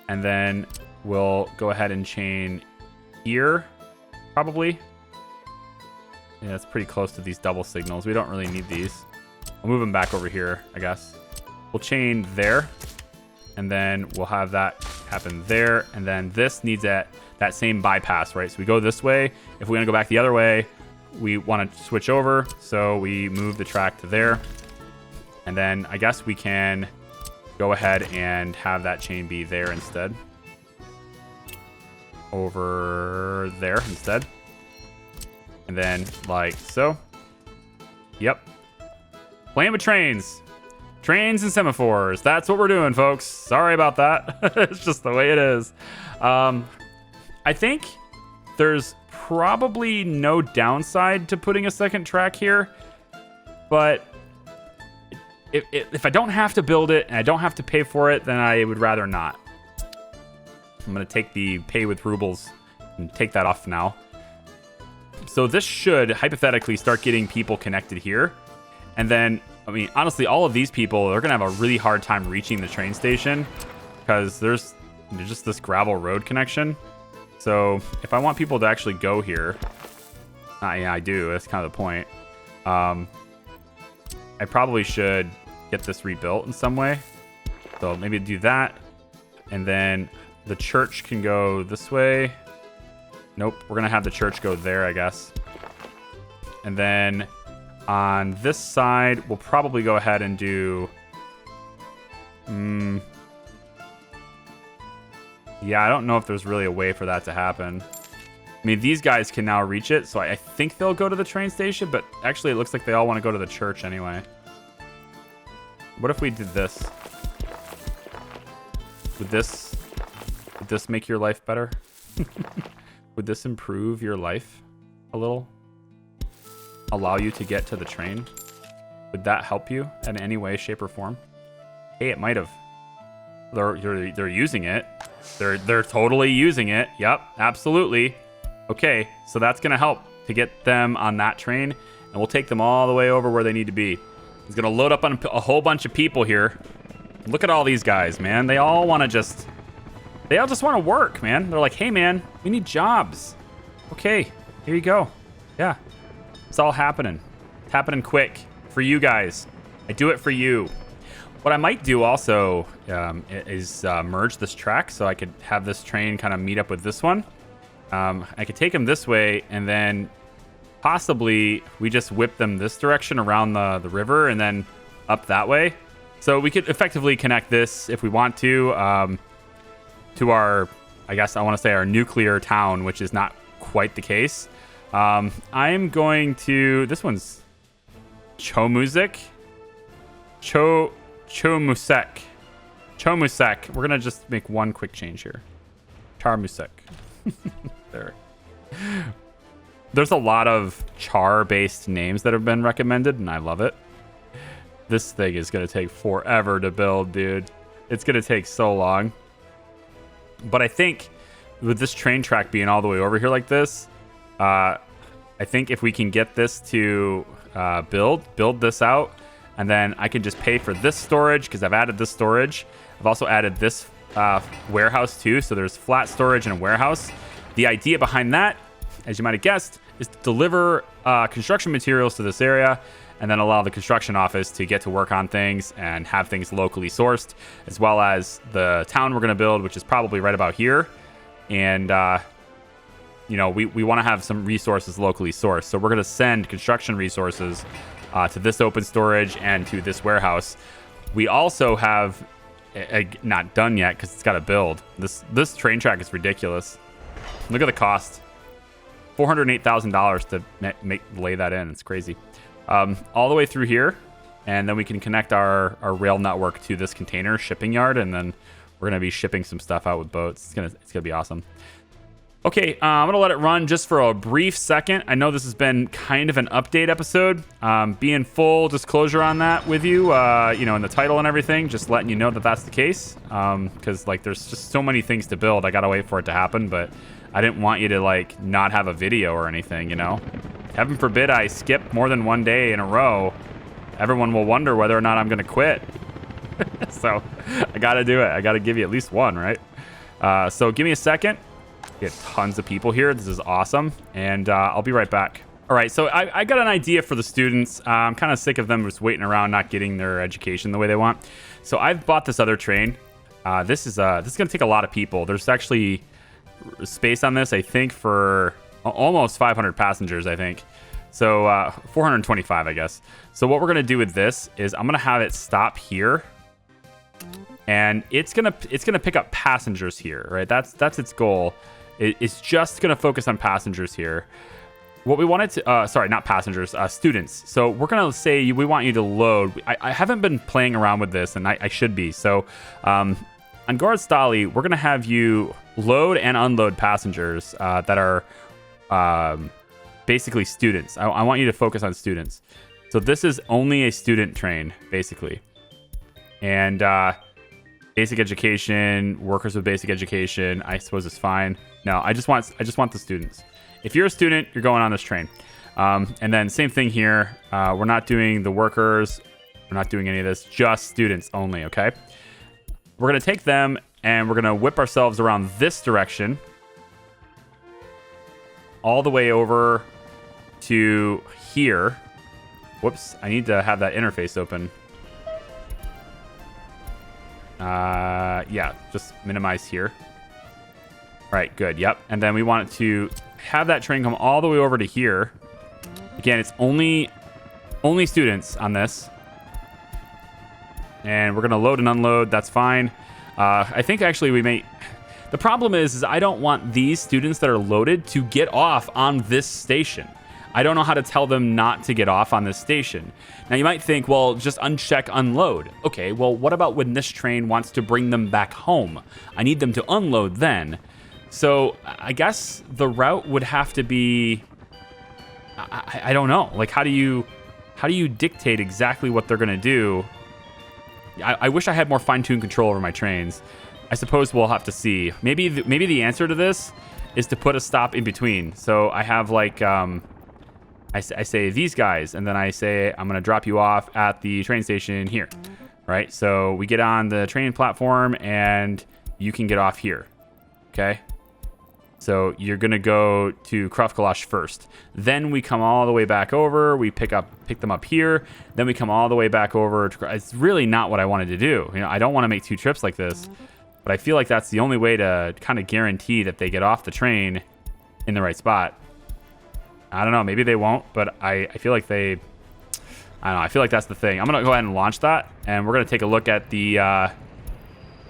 And then we'll go ahead and chain here, probably. Yeah, it's pretty close to these double signals. We don't really need these. I'll move them back over here, I guess. We'll chain there, and then we'll have that happen there. And then this needs that same bypass, right? So we go this way. If we want to go back the other way, we want to switch over. So we move the track to there. And then I guess we can go ahead and have that chain be there instead. Over there instead. And then like so. Yep. Playing with trains. Trains and semaphores. That's what we're doing, folks. Sorry about that. It's just the way it is. I think there's probably no downside to putting a second track here. But if I don't have to build it and I don't have to pay for it, then I would rather not. I'm going to take the pay with rubles and take that off now. So this should hypothetically start getting people connected here. And then, I mean, honestly, all of these people, they're going to have a really hard time reaching the train station because there's just this gravel road connection. So if I want people to actually go here, yeah, I do. That's kind of the point. I probably should get this rebuilt in some way. So maybe do that. And then the church can go this way. Nope, we're going to have the church go there, I guess. And then on this side, we'll probably go ahead and do... yeah, I don't know if there's really a way for that to happen. I mean, these guys can now reach it, so I think they'll go to the train station, but actually it looks like they all want to go to the church anyway. What if we did this? Would this make your life better? Would this improve your life a little? Allow you to get to the train? Would that help you in any way, shape, or form? Hey, it might have. They're using it. They're totally using it. Yep, absolutely. Okay, so that's gonna help to get them on that train, and we'll take them all the way over where they need to be. It's gonna load up on a whole bunch of people here. Look at all these guys, man. They all just want to work, man. They're like, hey, man, we need jobs. Okay, here you go. Yeah, it's all happening. It's happening quick for you guys. I do it for you. What I might do also is merge this track so I could have this train kind of meet up with this one. I could take them this way, and then possibly we just whip them this direction around the river and then up that way. So we could effectively connect this if we want to our, I guess I want to say our nuclear town, which is not quite the case. I'm going to, this one's Chomusek. Chomusek. We're going to just make one quick change here. Charmusek. There. There's a lot of char-based names that have been recommended, and I love it. This thing is going to take forever to build, dude. It's going to take so long. But I think with this train track being all the way over here like this, I think if we can get this to build this out, and then I can just pay for this storage because I've added this storage. I've also added this warehouse too. So there's flat storage and a warehouse. The idea behind that, as you might have guessed, is to deliver construction materials to this area. and then allow the construction office to get to work on things and have things locally sourced, as well as the town we're going to build, which is probably right about here. And, we want to have some resources locally sourced. So we're going to send construction resources to this open storage and to this warehouse. We also have, not done yet because it's got to build. This train track is ridiculous. Look at the cost. $408,000 to lay that in. It's crazy. All the way through here, and then we can connect our rail network to this container shipping yard, and then we're gonna be shipping some stuff out with boats. It's gonna be awesome. Okay, I'm gonna let it run just for a brief second. I know this has been kind of an update episode. Being full disclosure on that with you, in the title and everything, just letting you know that that's the case. Because there's just so many things to build. I gotta wait for it to happen, but I didn't want you to not have a video or anything, Heaven forbid I skip more than one day in a row. Everyone will wonder whether or not I'm gonna quit. So I gotta do it. I gotta give you at least one, right? So give me a second. We have tons of people here. This is awesome. And I'll be right back. All right, so I got an idea for the students. I'm kind of sick of them just waiting around, not getting their education the way they want. So I've bought this other train. This is gonna take a lot of people. There's actually space on this, I think, for almost 500 passengers, I think. So 425, I guess. So what we're gonna do with this is I'm gonna have it stop here, and it's gonna pick up passengers here, right? That's its goal. It's just gonna focus on passengers here. What we wanted to, sorry, not passengers, students. So we're gonna say we want you to load. I haven't been playing around with this, and I should be. So on Guard Stali, we're gonna have you load and unload passengers that are basically students. I want you to focus on students. So this is only a student train, basically. And basic education, workers with basic education, I suppose is fine. No, I just want the students. If you're a student, you're going on this train. And then same thing here. We're not doing the workers. We're not doing any of this. Just students only, okay? We're going to take them, and we're going to whip ourselves around this direction all the way over to here. Whoops, I need to have that interface open. Yeah, just minimize here. All right, good, yep. And then we want it to have that train come all the way over to here. Again, it's only students on this. And we're gonna load and unload, that's fine. I think actually we may... The problem is I don't want these students that are loaded to get off on this station. I don't know how to tell them not to get off on this station. Now you might think, well, just uncheck unload. Okay, well, what about when this train wants to bring them back home? I need them to unload then. So I guess the route would have to be, I don't know. Like, how do you dictate exactly what they're gonna do? I wish I had more fine-tuned control over my trains. I suppose we'll have to see. Maybe the answer to this is to put a stop in between. So I have like, I say these guys, and then I say I'm gonna drop you off at the train station here, right? So we get on the train platform, and you can get off here, okay? So you're gonna go to Krufkalash first. Then we come all the way back over. We pick them up here. Then we come all the way back over. It's really not what I wanted to do. I don't want to make two trips like this, but I feel like that's the only way to kind of guarantee that they get off the train in the right spot. I don't know. Maybe they won't, but I feel like they... I don't know. I feel like that's the thing. I'm gonna go ahead and launch that, and we're gonna take a look at the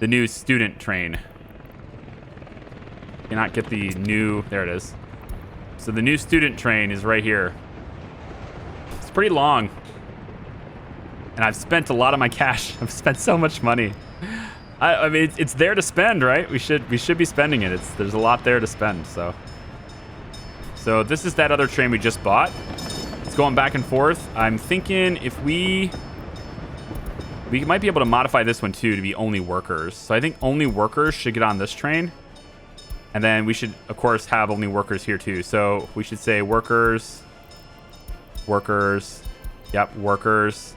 new student train. Cannot get the new... There it is. So the new student train is right here. It's pretty long. And I've spent a lot of my cash. I've spent so much money. I mean, it's there to spend, right? We should be spending it. There's a lot there to spend, so... So this is that other train we just bought. It's going back and forth. I'm thinking if we might be able to modify this one too to be only workers. So I think only workers should get on this train. And then we should, of course, have only workers here too. So we should say workers, yep, workers.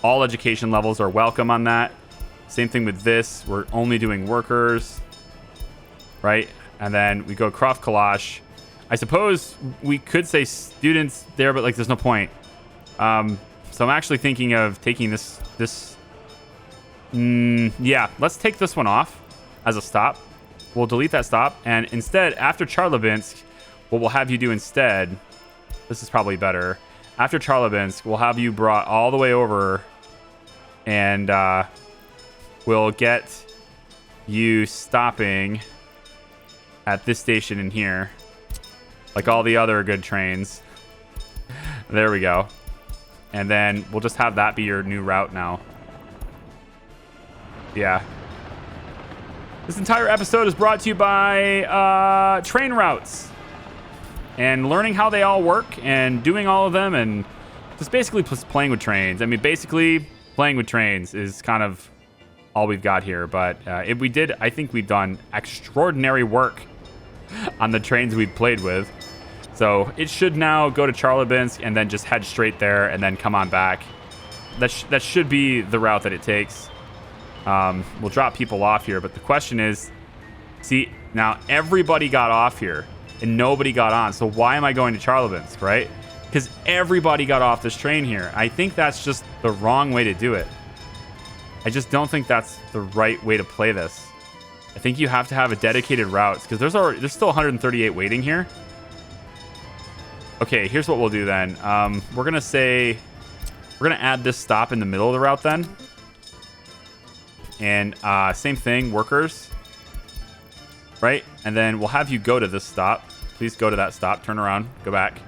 All education levels are welcome on that. Same thing with this. We're only doing workers, right? And then we go I suppose we could say students there, but like there's no point. So I'm actually thinking of taking yeah, let's take this one off as a stop. We'll delete that stop. And instead, after Charlabinsk, what we'll have you do instead, this is probably better. After Charlabinsk, we'll have you brought all the way over, and we'll get you stopping at this station in here, like all the other good trains. There we go. And then we'll just have that be your new route now. Yeah. This entire episode is brought to you by train routes and learning how they all work and doing all of them and just basically playing with trains. I mean, basically playing with trains is kind of all we've got here. But if we did, I think we've done extraordinary work on the trains we've played with. So it should now go to Charlabinsk and then just head straight there and then come on back. That should be the route that it takes. We'll drop people off here, but the question is, see, now everybody got off here and nobody got on. So why am I going to Charlabinsk, right? Because everybody got off this train here. I think that's just the wrong way to do it. I just don't think that's the right way to play this. I think you have to have a dedicated route because there's still 138 waiting here. Okay, here's what we'll do then. We're gonna add this stop in the middle of the route then. And same thing, workers, right? And then we'll have you go to this stop. Please go to that stop, turn around, go back.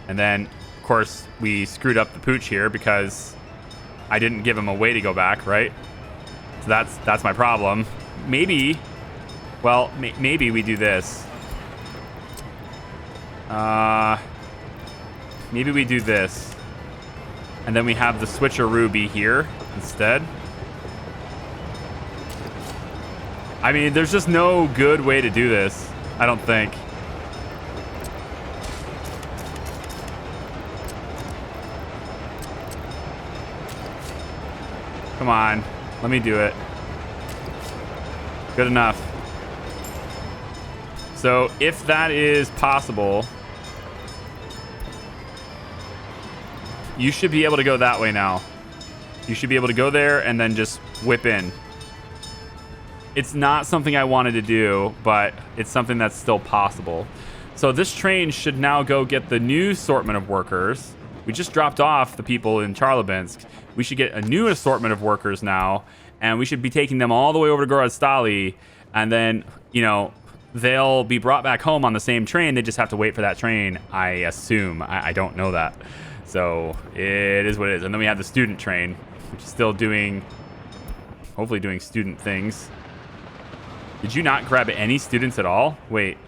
And then, of course, we screwed up the pooch here because I didn't give him a way to go back, right? So that's my problem. Maybe, well, maybe we do this. Maybe we do this. And then we have the switcheroo be here instead. I mean, there's just no good way to do this, I don't think. Come on, let me do it. Good enough. So if that is possible, you should be able to go that way now. You should be able to go there and then just whip in. It's not something I wanted to do, but it's something that's still possible. So this train should now go get the new assortment of workers. We just dropped off the people in Charlabinsk. We should get a new assortment of workers now, and we should be taking them all the way over to Gorodstali, and then, you know, they'll be brought back home on the same train. They just have to wait for that train, I assume. I don't know that. So it is what it is. And then we have the student train, which is still hopefully doing student things. Did you not grab any students at all? Wait,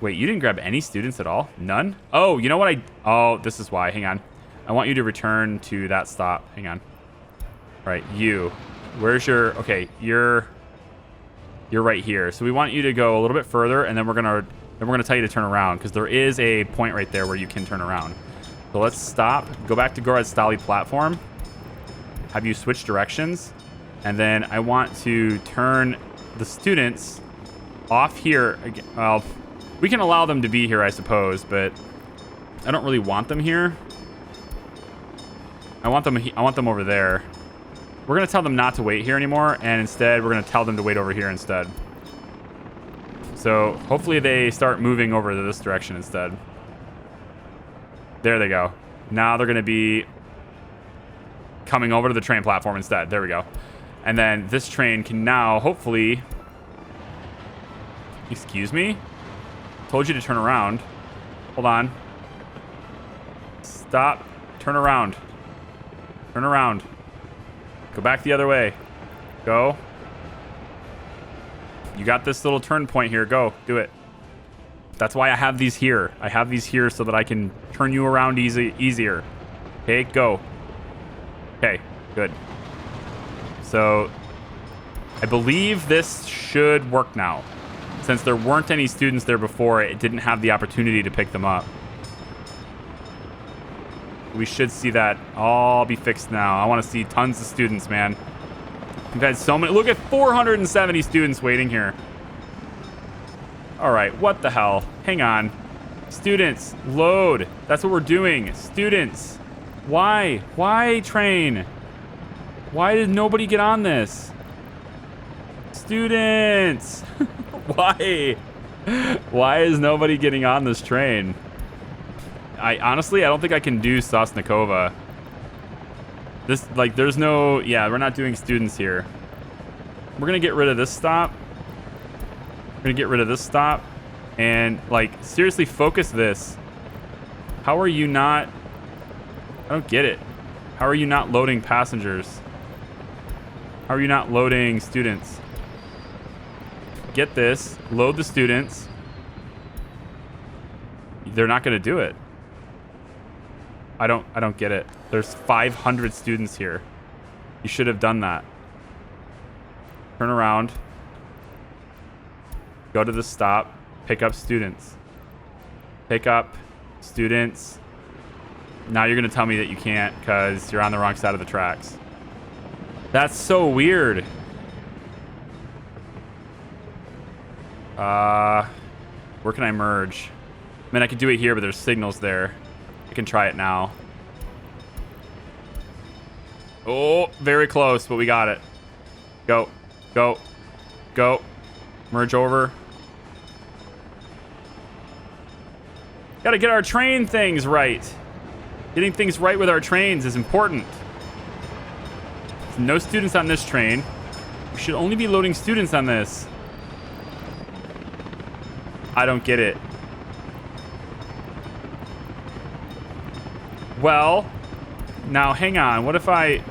you didn't grab any students at all? None? Oh, you know what oh, this is why. Hang on. I want you to return to that stop. Hang on. All right, you. Where's your... Okay, you're right here. So we want you to go a little bit further, and then we're gonna tell you to turn around, because there is a point right there where you can turn around. So let's stop. Go back to Gorodstali platform. Have you switch directions. And then I want to turn the students off here. Well, we can allow them to be here, I suppose, but I don't really want them here. I want them over there. We're going to tell them not to wait here anymore, and instead we're going to tell them to wait over here instead. So hopefully they start moving over to this direction instead. There they go. Now they're going to be coming over to the train platform instead. There we go. And then this train can now hopefully... Excuse me? Told you to turn around. Hold on. Stop. Turn around. Turn around. Go back the other way. Go. You got this little turn point here. Go. Do it. That's why I have these here. I have these here so that I can turn you around easier. Okay, go. Okay, good. So, I believe this should work now. Since there weren't any students there before, it didn't have the opportunity to pick them up. We should see that all be fixed now. I want to see tons of students, man. We've had so many. Look at 470 students waiting here. All right, what the hell? Hang on. Students, load. That's what we're doing. Students. Why? Why, train? Why did nobody get on this? Students! Why? Why is nobody getting on this train? Honestly, I don't think I can do Sosnikova. This, like, there's no... Yeah, we're not doing students here. We're gonna get rid of this stop. We're gonna get rid of this stop. And, like, seriously, focus this. How are you not... I don't get it. How are you not loading passengers? How are you not loading students? Get this. Load the students. They're not gonna do it. I don't get it. There's 500 students here. You should have done that. Turn around. Go to the stop. Pick up students. Pick up students. Now you're going to tell me that you can't because you're on the wrong side of the tracks. That's so weird. Where can I merge? I mean, I could do it here, but there's signals there. I can try it now. Oh, very close, but we got it. Go, go, go. Merge over. Gotta get our train things right. Getting things right with our trains is important. No students on this train. We should only be loading students on this. I don't get it. Well, now hang on. What if I...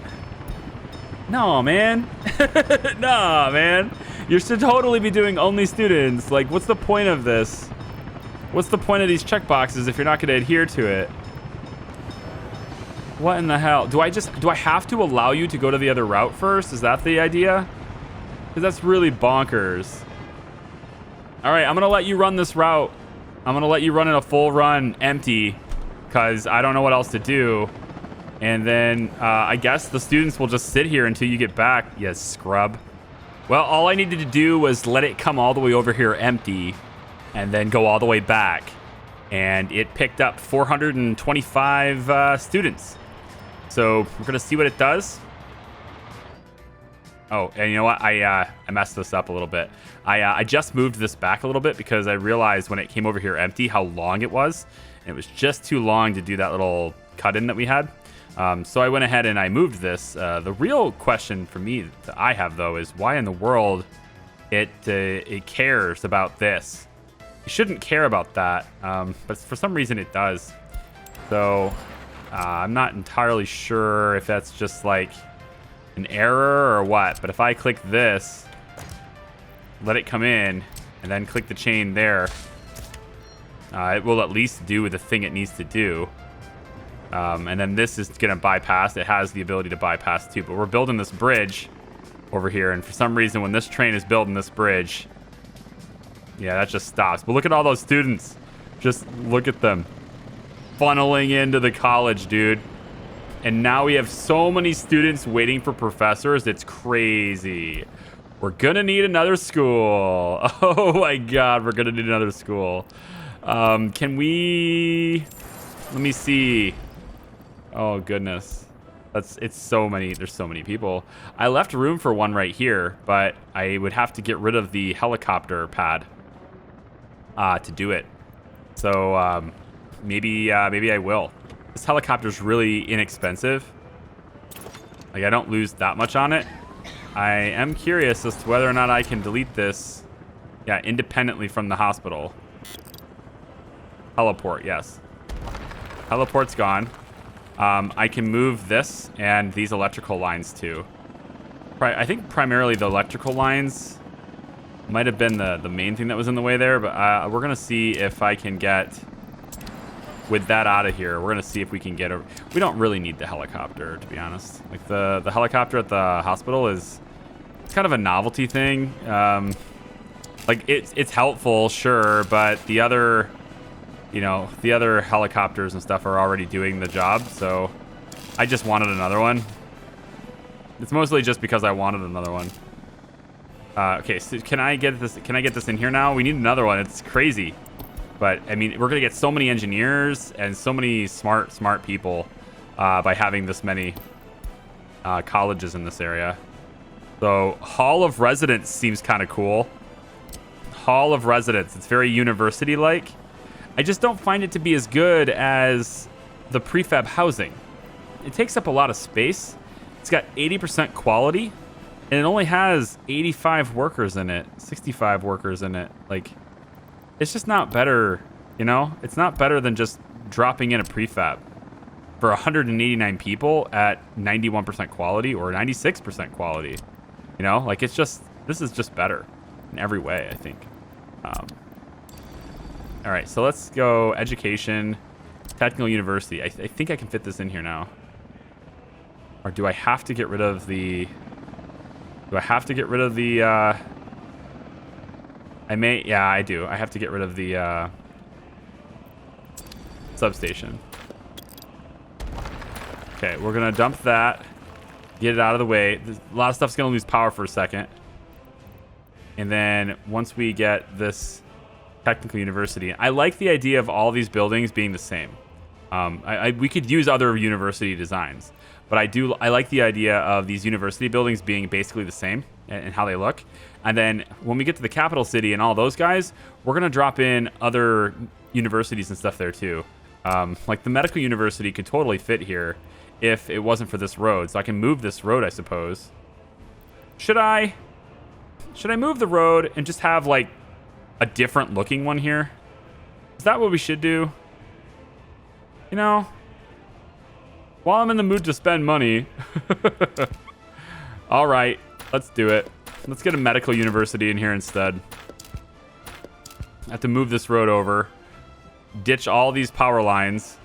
No, man. No, man. You should totally be doing only students. Like, what's the point of this? What's the point of these checkboxes if you're not going to adhere to it? What in the hell? Do I have to allow you to go to the other route first? Is that the idea? Because that's really bonkers. All right, I'm going to let you run this route. I'm going to let you run it a full run empty because I don't know what else to do. And then I guess the students will just sit here until you get back. Yes, scrub. Well, all I needed to do was let it come all the way over here empty and then go all the way back. And it picked up 425 students. So we're going to see what it does. Oh, and you know what? I messed this up a little bit. I just moved this back a little bit because I realized when it came over here empty how long it was. And it was just too long to do that little cut-in that we had. So I went ahead and I moved this. The real question for me that I have, though, is why in the world it cares about this. It shouldn't care about that, but for some reason it does. So I'm not entirely sure if that's just like an error or what. But if I click this, let it come in, and then click the chain there, it will at least do the thing it needs to do. And then this is going to bypass. It has the ability to bypass too. But we're building this bridge over here. And for some reason, when this train is building this bridge, yeah, that just stops. But look at all those students. Just look at them funneling into the college, dude. And now we have so many students waiting for professors. It's crazy. We're going to need another school. Oh, my God. We're going to need another school. Can we... Let me see. Oh, goodness. It's so many. There's so many people. I left room for one right here, but I would have to get rid of the helicopter pad to do it. So maybe I will. This helicopter's really inexpensive. Like, I don't lose that much on it. I am curious as to whether or not I can delete this, yeah, independently from the hospital. Heliport, yes. Heliport's gone. I can move this and these electrical lines too. I think primarily the electrical lines might have been the main thing that was in the way there, but we're going to see if I can get with that out of here. We're going to see if we can get we don't really need the helicopter, to be honest. Like the helicopter at the hospital it's kind of a novelty thing. Like it's helpful, sure, but the other... You know, the other helicopters and stuff are already doing the job, so I just wanted another one. It's mostly just because I wanted another one. Okay, so can I get this in here now? We need another one. It's crazy. But I mean, we're gonna get so many engineers and so many smart people by having this many colleges in this area. So Hall of Residence seems kind of cool. Hall of Residence. It's very university-like. I just don't find it to be as good as the prefab housing. It takes up a lot of space. It's got 80% quality, and it only has 85 workers in it, 65 workers in it. Like, it's just not better, you know? It's not better than just dropping in a prefab for 189 people at 91% quality or 96% quality. You know, like, it's just, this is just better in every way, I think. All right, so let's go education, technical university. I think I can fit this in here now. Or do I have to get rid of the... Do I have to get rid of the... Yeah, I do. I have to get rid of the substation. Okay, we're going to dump that. Get it out of the way. A lot of stuff's going to lose power for a second. And then once we get this technical university... I like the idea of all these buildings being the same. We could use other university designs. But I like the idea of these university buildings being basically the same and how they look. And then when we get to the capital city and all those guys, we're going to drop in other universities and stuff there too. Like the medical university could totally fit here if it wasn't for this road. So I can move this road, I suppose. Should I move the road and just have like a different looking one here? Is that what we should do? You know, while I'm in the mood to spend money. All right, let's do it. Let's get a medical university in here instead. I have to move this road over, ditch all these power lines,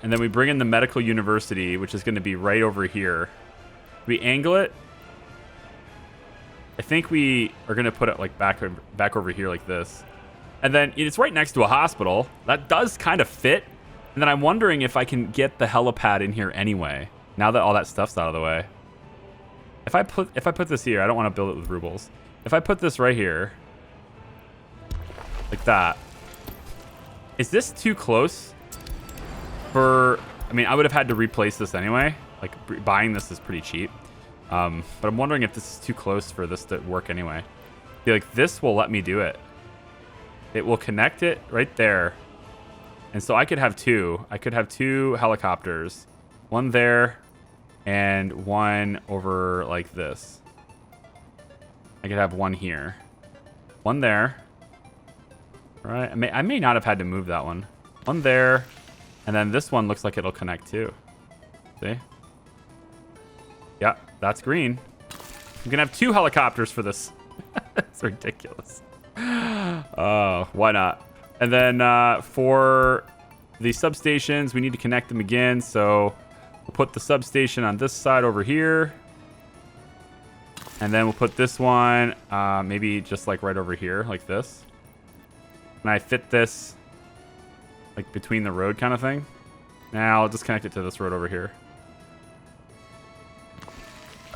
and then we bring in the medical university, which is going to be right over here. We angle it. I think we are going to put it like back over here like this. And then it's right next to a hospital. That does kind of fit. And then I'm wondering if I can get the helipad in here anyway, now that all that stuff's out of the way. If I put this here, I don't want to build it with rubles. If I put this right here, like that, is this too close for... I mean, I would have had to replace this anyway. Like, buying this is pretty cheap. But I'm wondering if this is too close for this to work anyway. I feel like this will let me do it. It will connect it right there. And so I could have two. I could have two helicopters. One there and one over like this. I could have one here. One there. All right. I may not have had to move that one. One there. And then this one looks like it'll connect too. See? Yeah, that's green. I'm going to have two helicopters for this. It's ridiculous. Oh, why not? And then for the substations, we need to connect them again. So we'll put the substation on this side over here. And then we'll put this one maybe just like right over here, like this. And I fit this like between the road kind of thing. Now I'll just connect it to this road over here.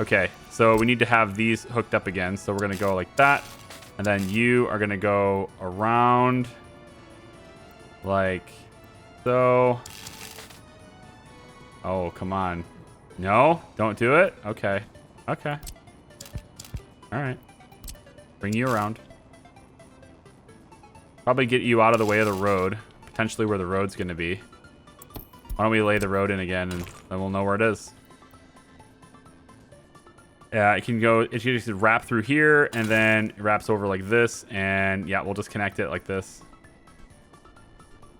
Okay, so we need to have these hooked up again. So we're going to go like that. And then you are going to go around... like so. Oh, come on. No, don't do it. Okay. Okay. All right. Bring you around. Probably get you out of the way of the road. Potentially where the road's going to be. Why don't we lay the road in again and then we'll know where it is. Yeah, it can go, it can just wrap through here and then it wraps over like this. And yeah, we'll just connect it like this.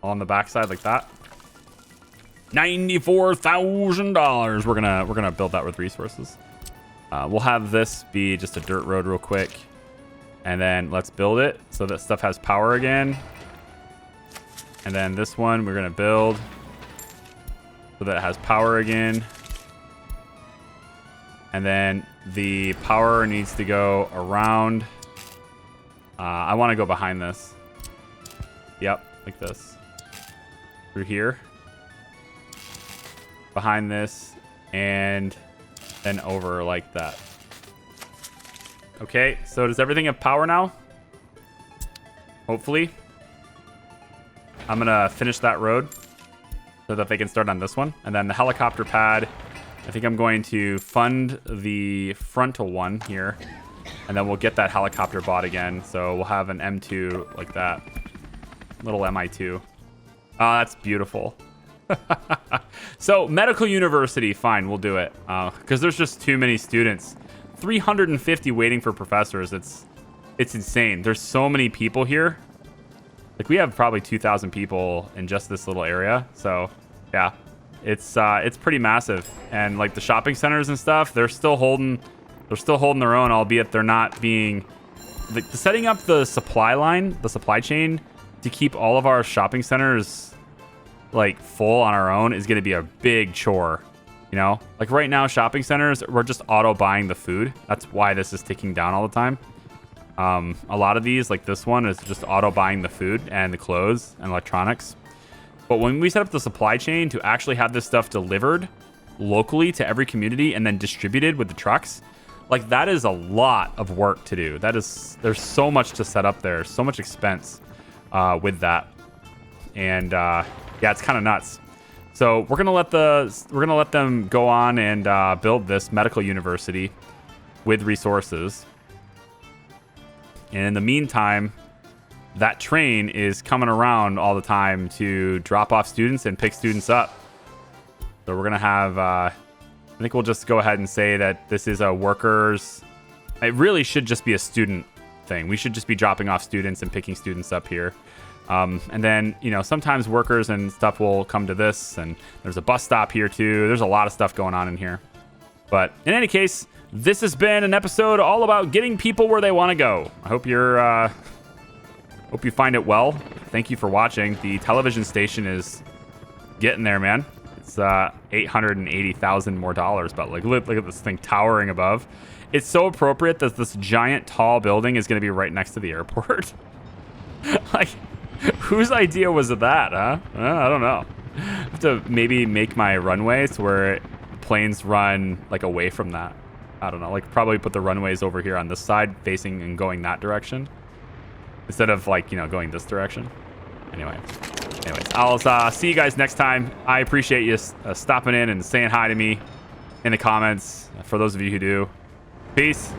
On the backside like that. $94,000. We're gonna build that with resources. We'll have this be just a dirt road real quick, and then let's build it so that stuff has power again. And then this one we're gonna build so that it has power again. And then the power needs to go around. I want to go behind this. Yep, like this. Through here, behind this, and then over like that. Okay, so does everything have power now? Hopefully. I'm gonna finish that road. so that they can start on this one. And then the helicopter pad, I think I'm going to fund the frontal one here, and then we'll get that helicopter bought again. So we'll have an M2 like that, little MI2. Oh, that's beautiful. So medical university, fine, we'll do it. Because there's just too many students. 350 waiting for professors. It's insane. There's so many people here. Like, we have probably 2,000 people in just this little area. So yeah, it's pretty massive. And like the shopping centers and stuff, they're still holding their own, albeit they're not being setting up the supply chain to keep all of our shopping centers like full on our own is going to be a big chore. You know, like right now, shopping centers, we're just auto buying the food. That's why this is ticking down all the time. A lot of these, like this one, is just auto buying the food and the clothes and electronics. But when we set up the supply chain to actually have this stuff delivered locally to every community and then distributed with the trucks, like that is a lot of work to do. There's so much to set up there, so much expense with that. And yeah, it's kind of nuts. So we're gonna let them go on and build this medical university with resources. And in the meantime, that train is coming around all the time to drop off students and pick students up. So we're gonna have. I think we'll just go ahead and say that this is a workers. It really should just be a student thing. We should just be dropping off students and picking students up here. And then, you know, sometimes workers and stuff will come to this, and there's a bus stop here too. There's a lot of stuff going on in here. But in any case, this has been an episode all about getting people where they want to go. I hope you find it well. Thank you for watching. The television station is getting there, man. It's $880,000 more, but like look at this thing towering above. It's so appropriate that this giant tall building is going to be right next to the airport. Like, whose idea was that, huh? I don't know. I have to maybe make my runway to where planes run like away from that. I don't know, like probably put the runways over here on this side facing and going that direction instead of like, you know, going this direction. Anyways, I'll see you guys next time. I appreciate you stopping in and saying hi to me in the comments, for those of you who do. Peace.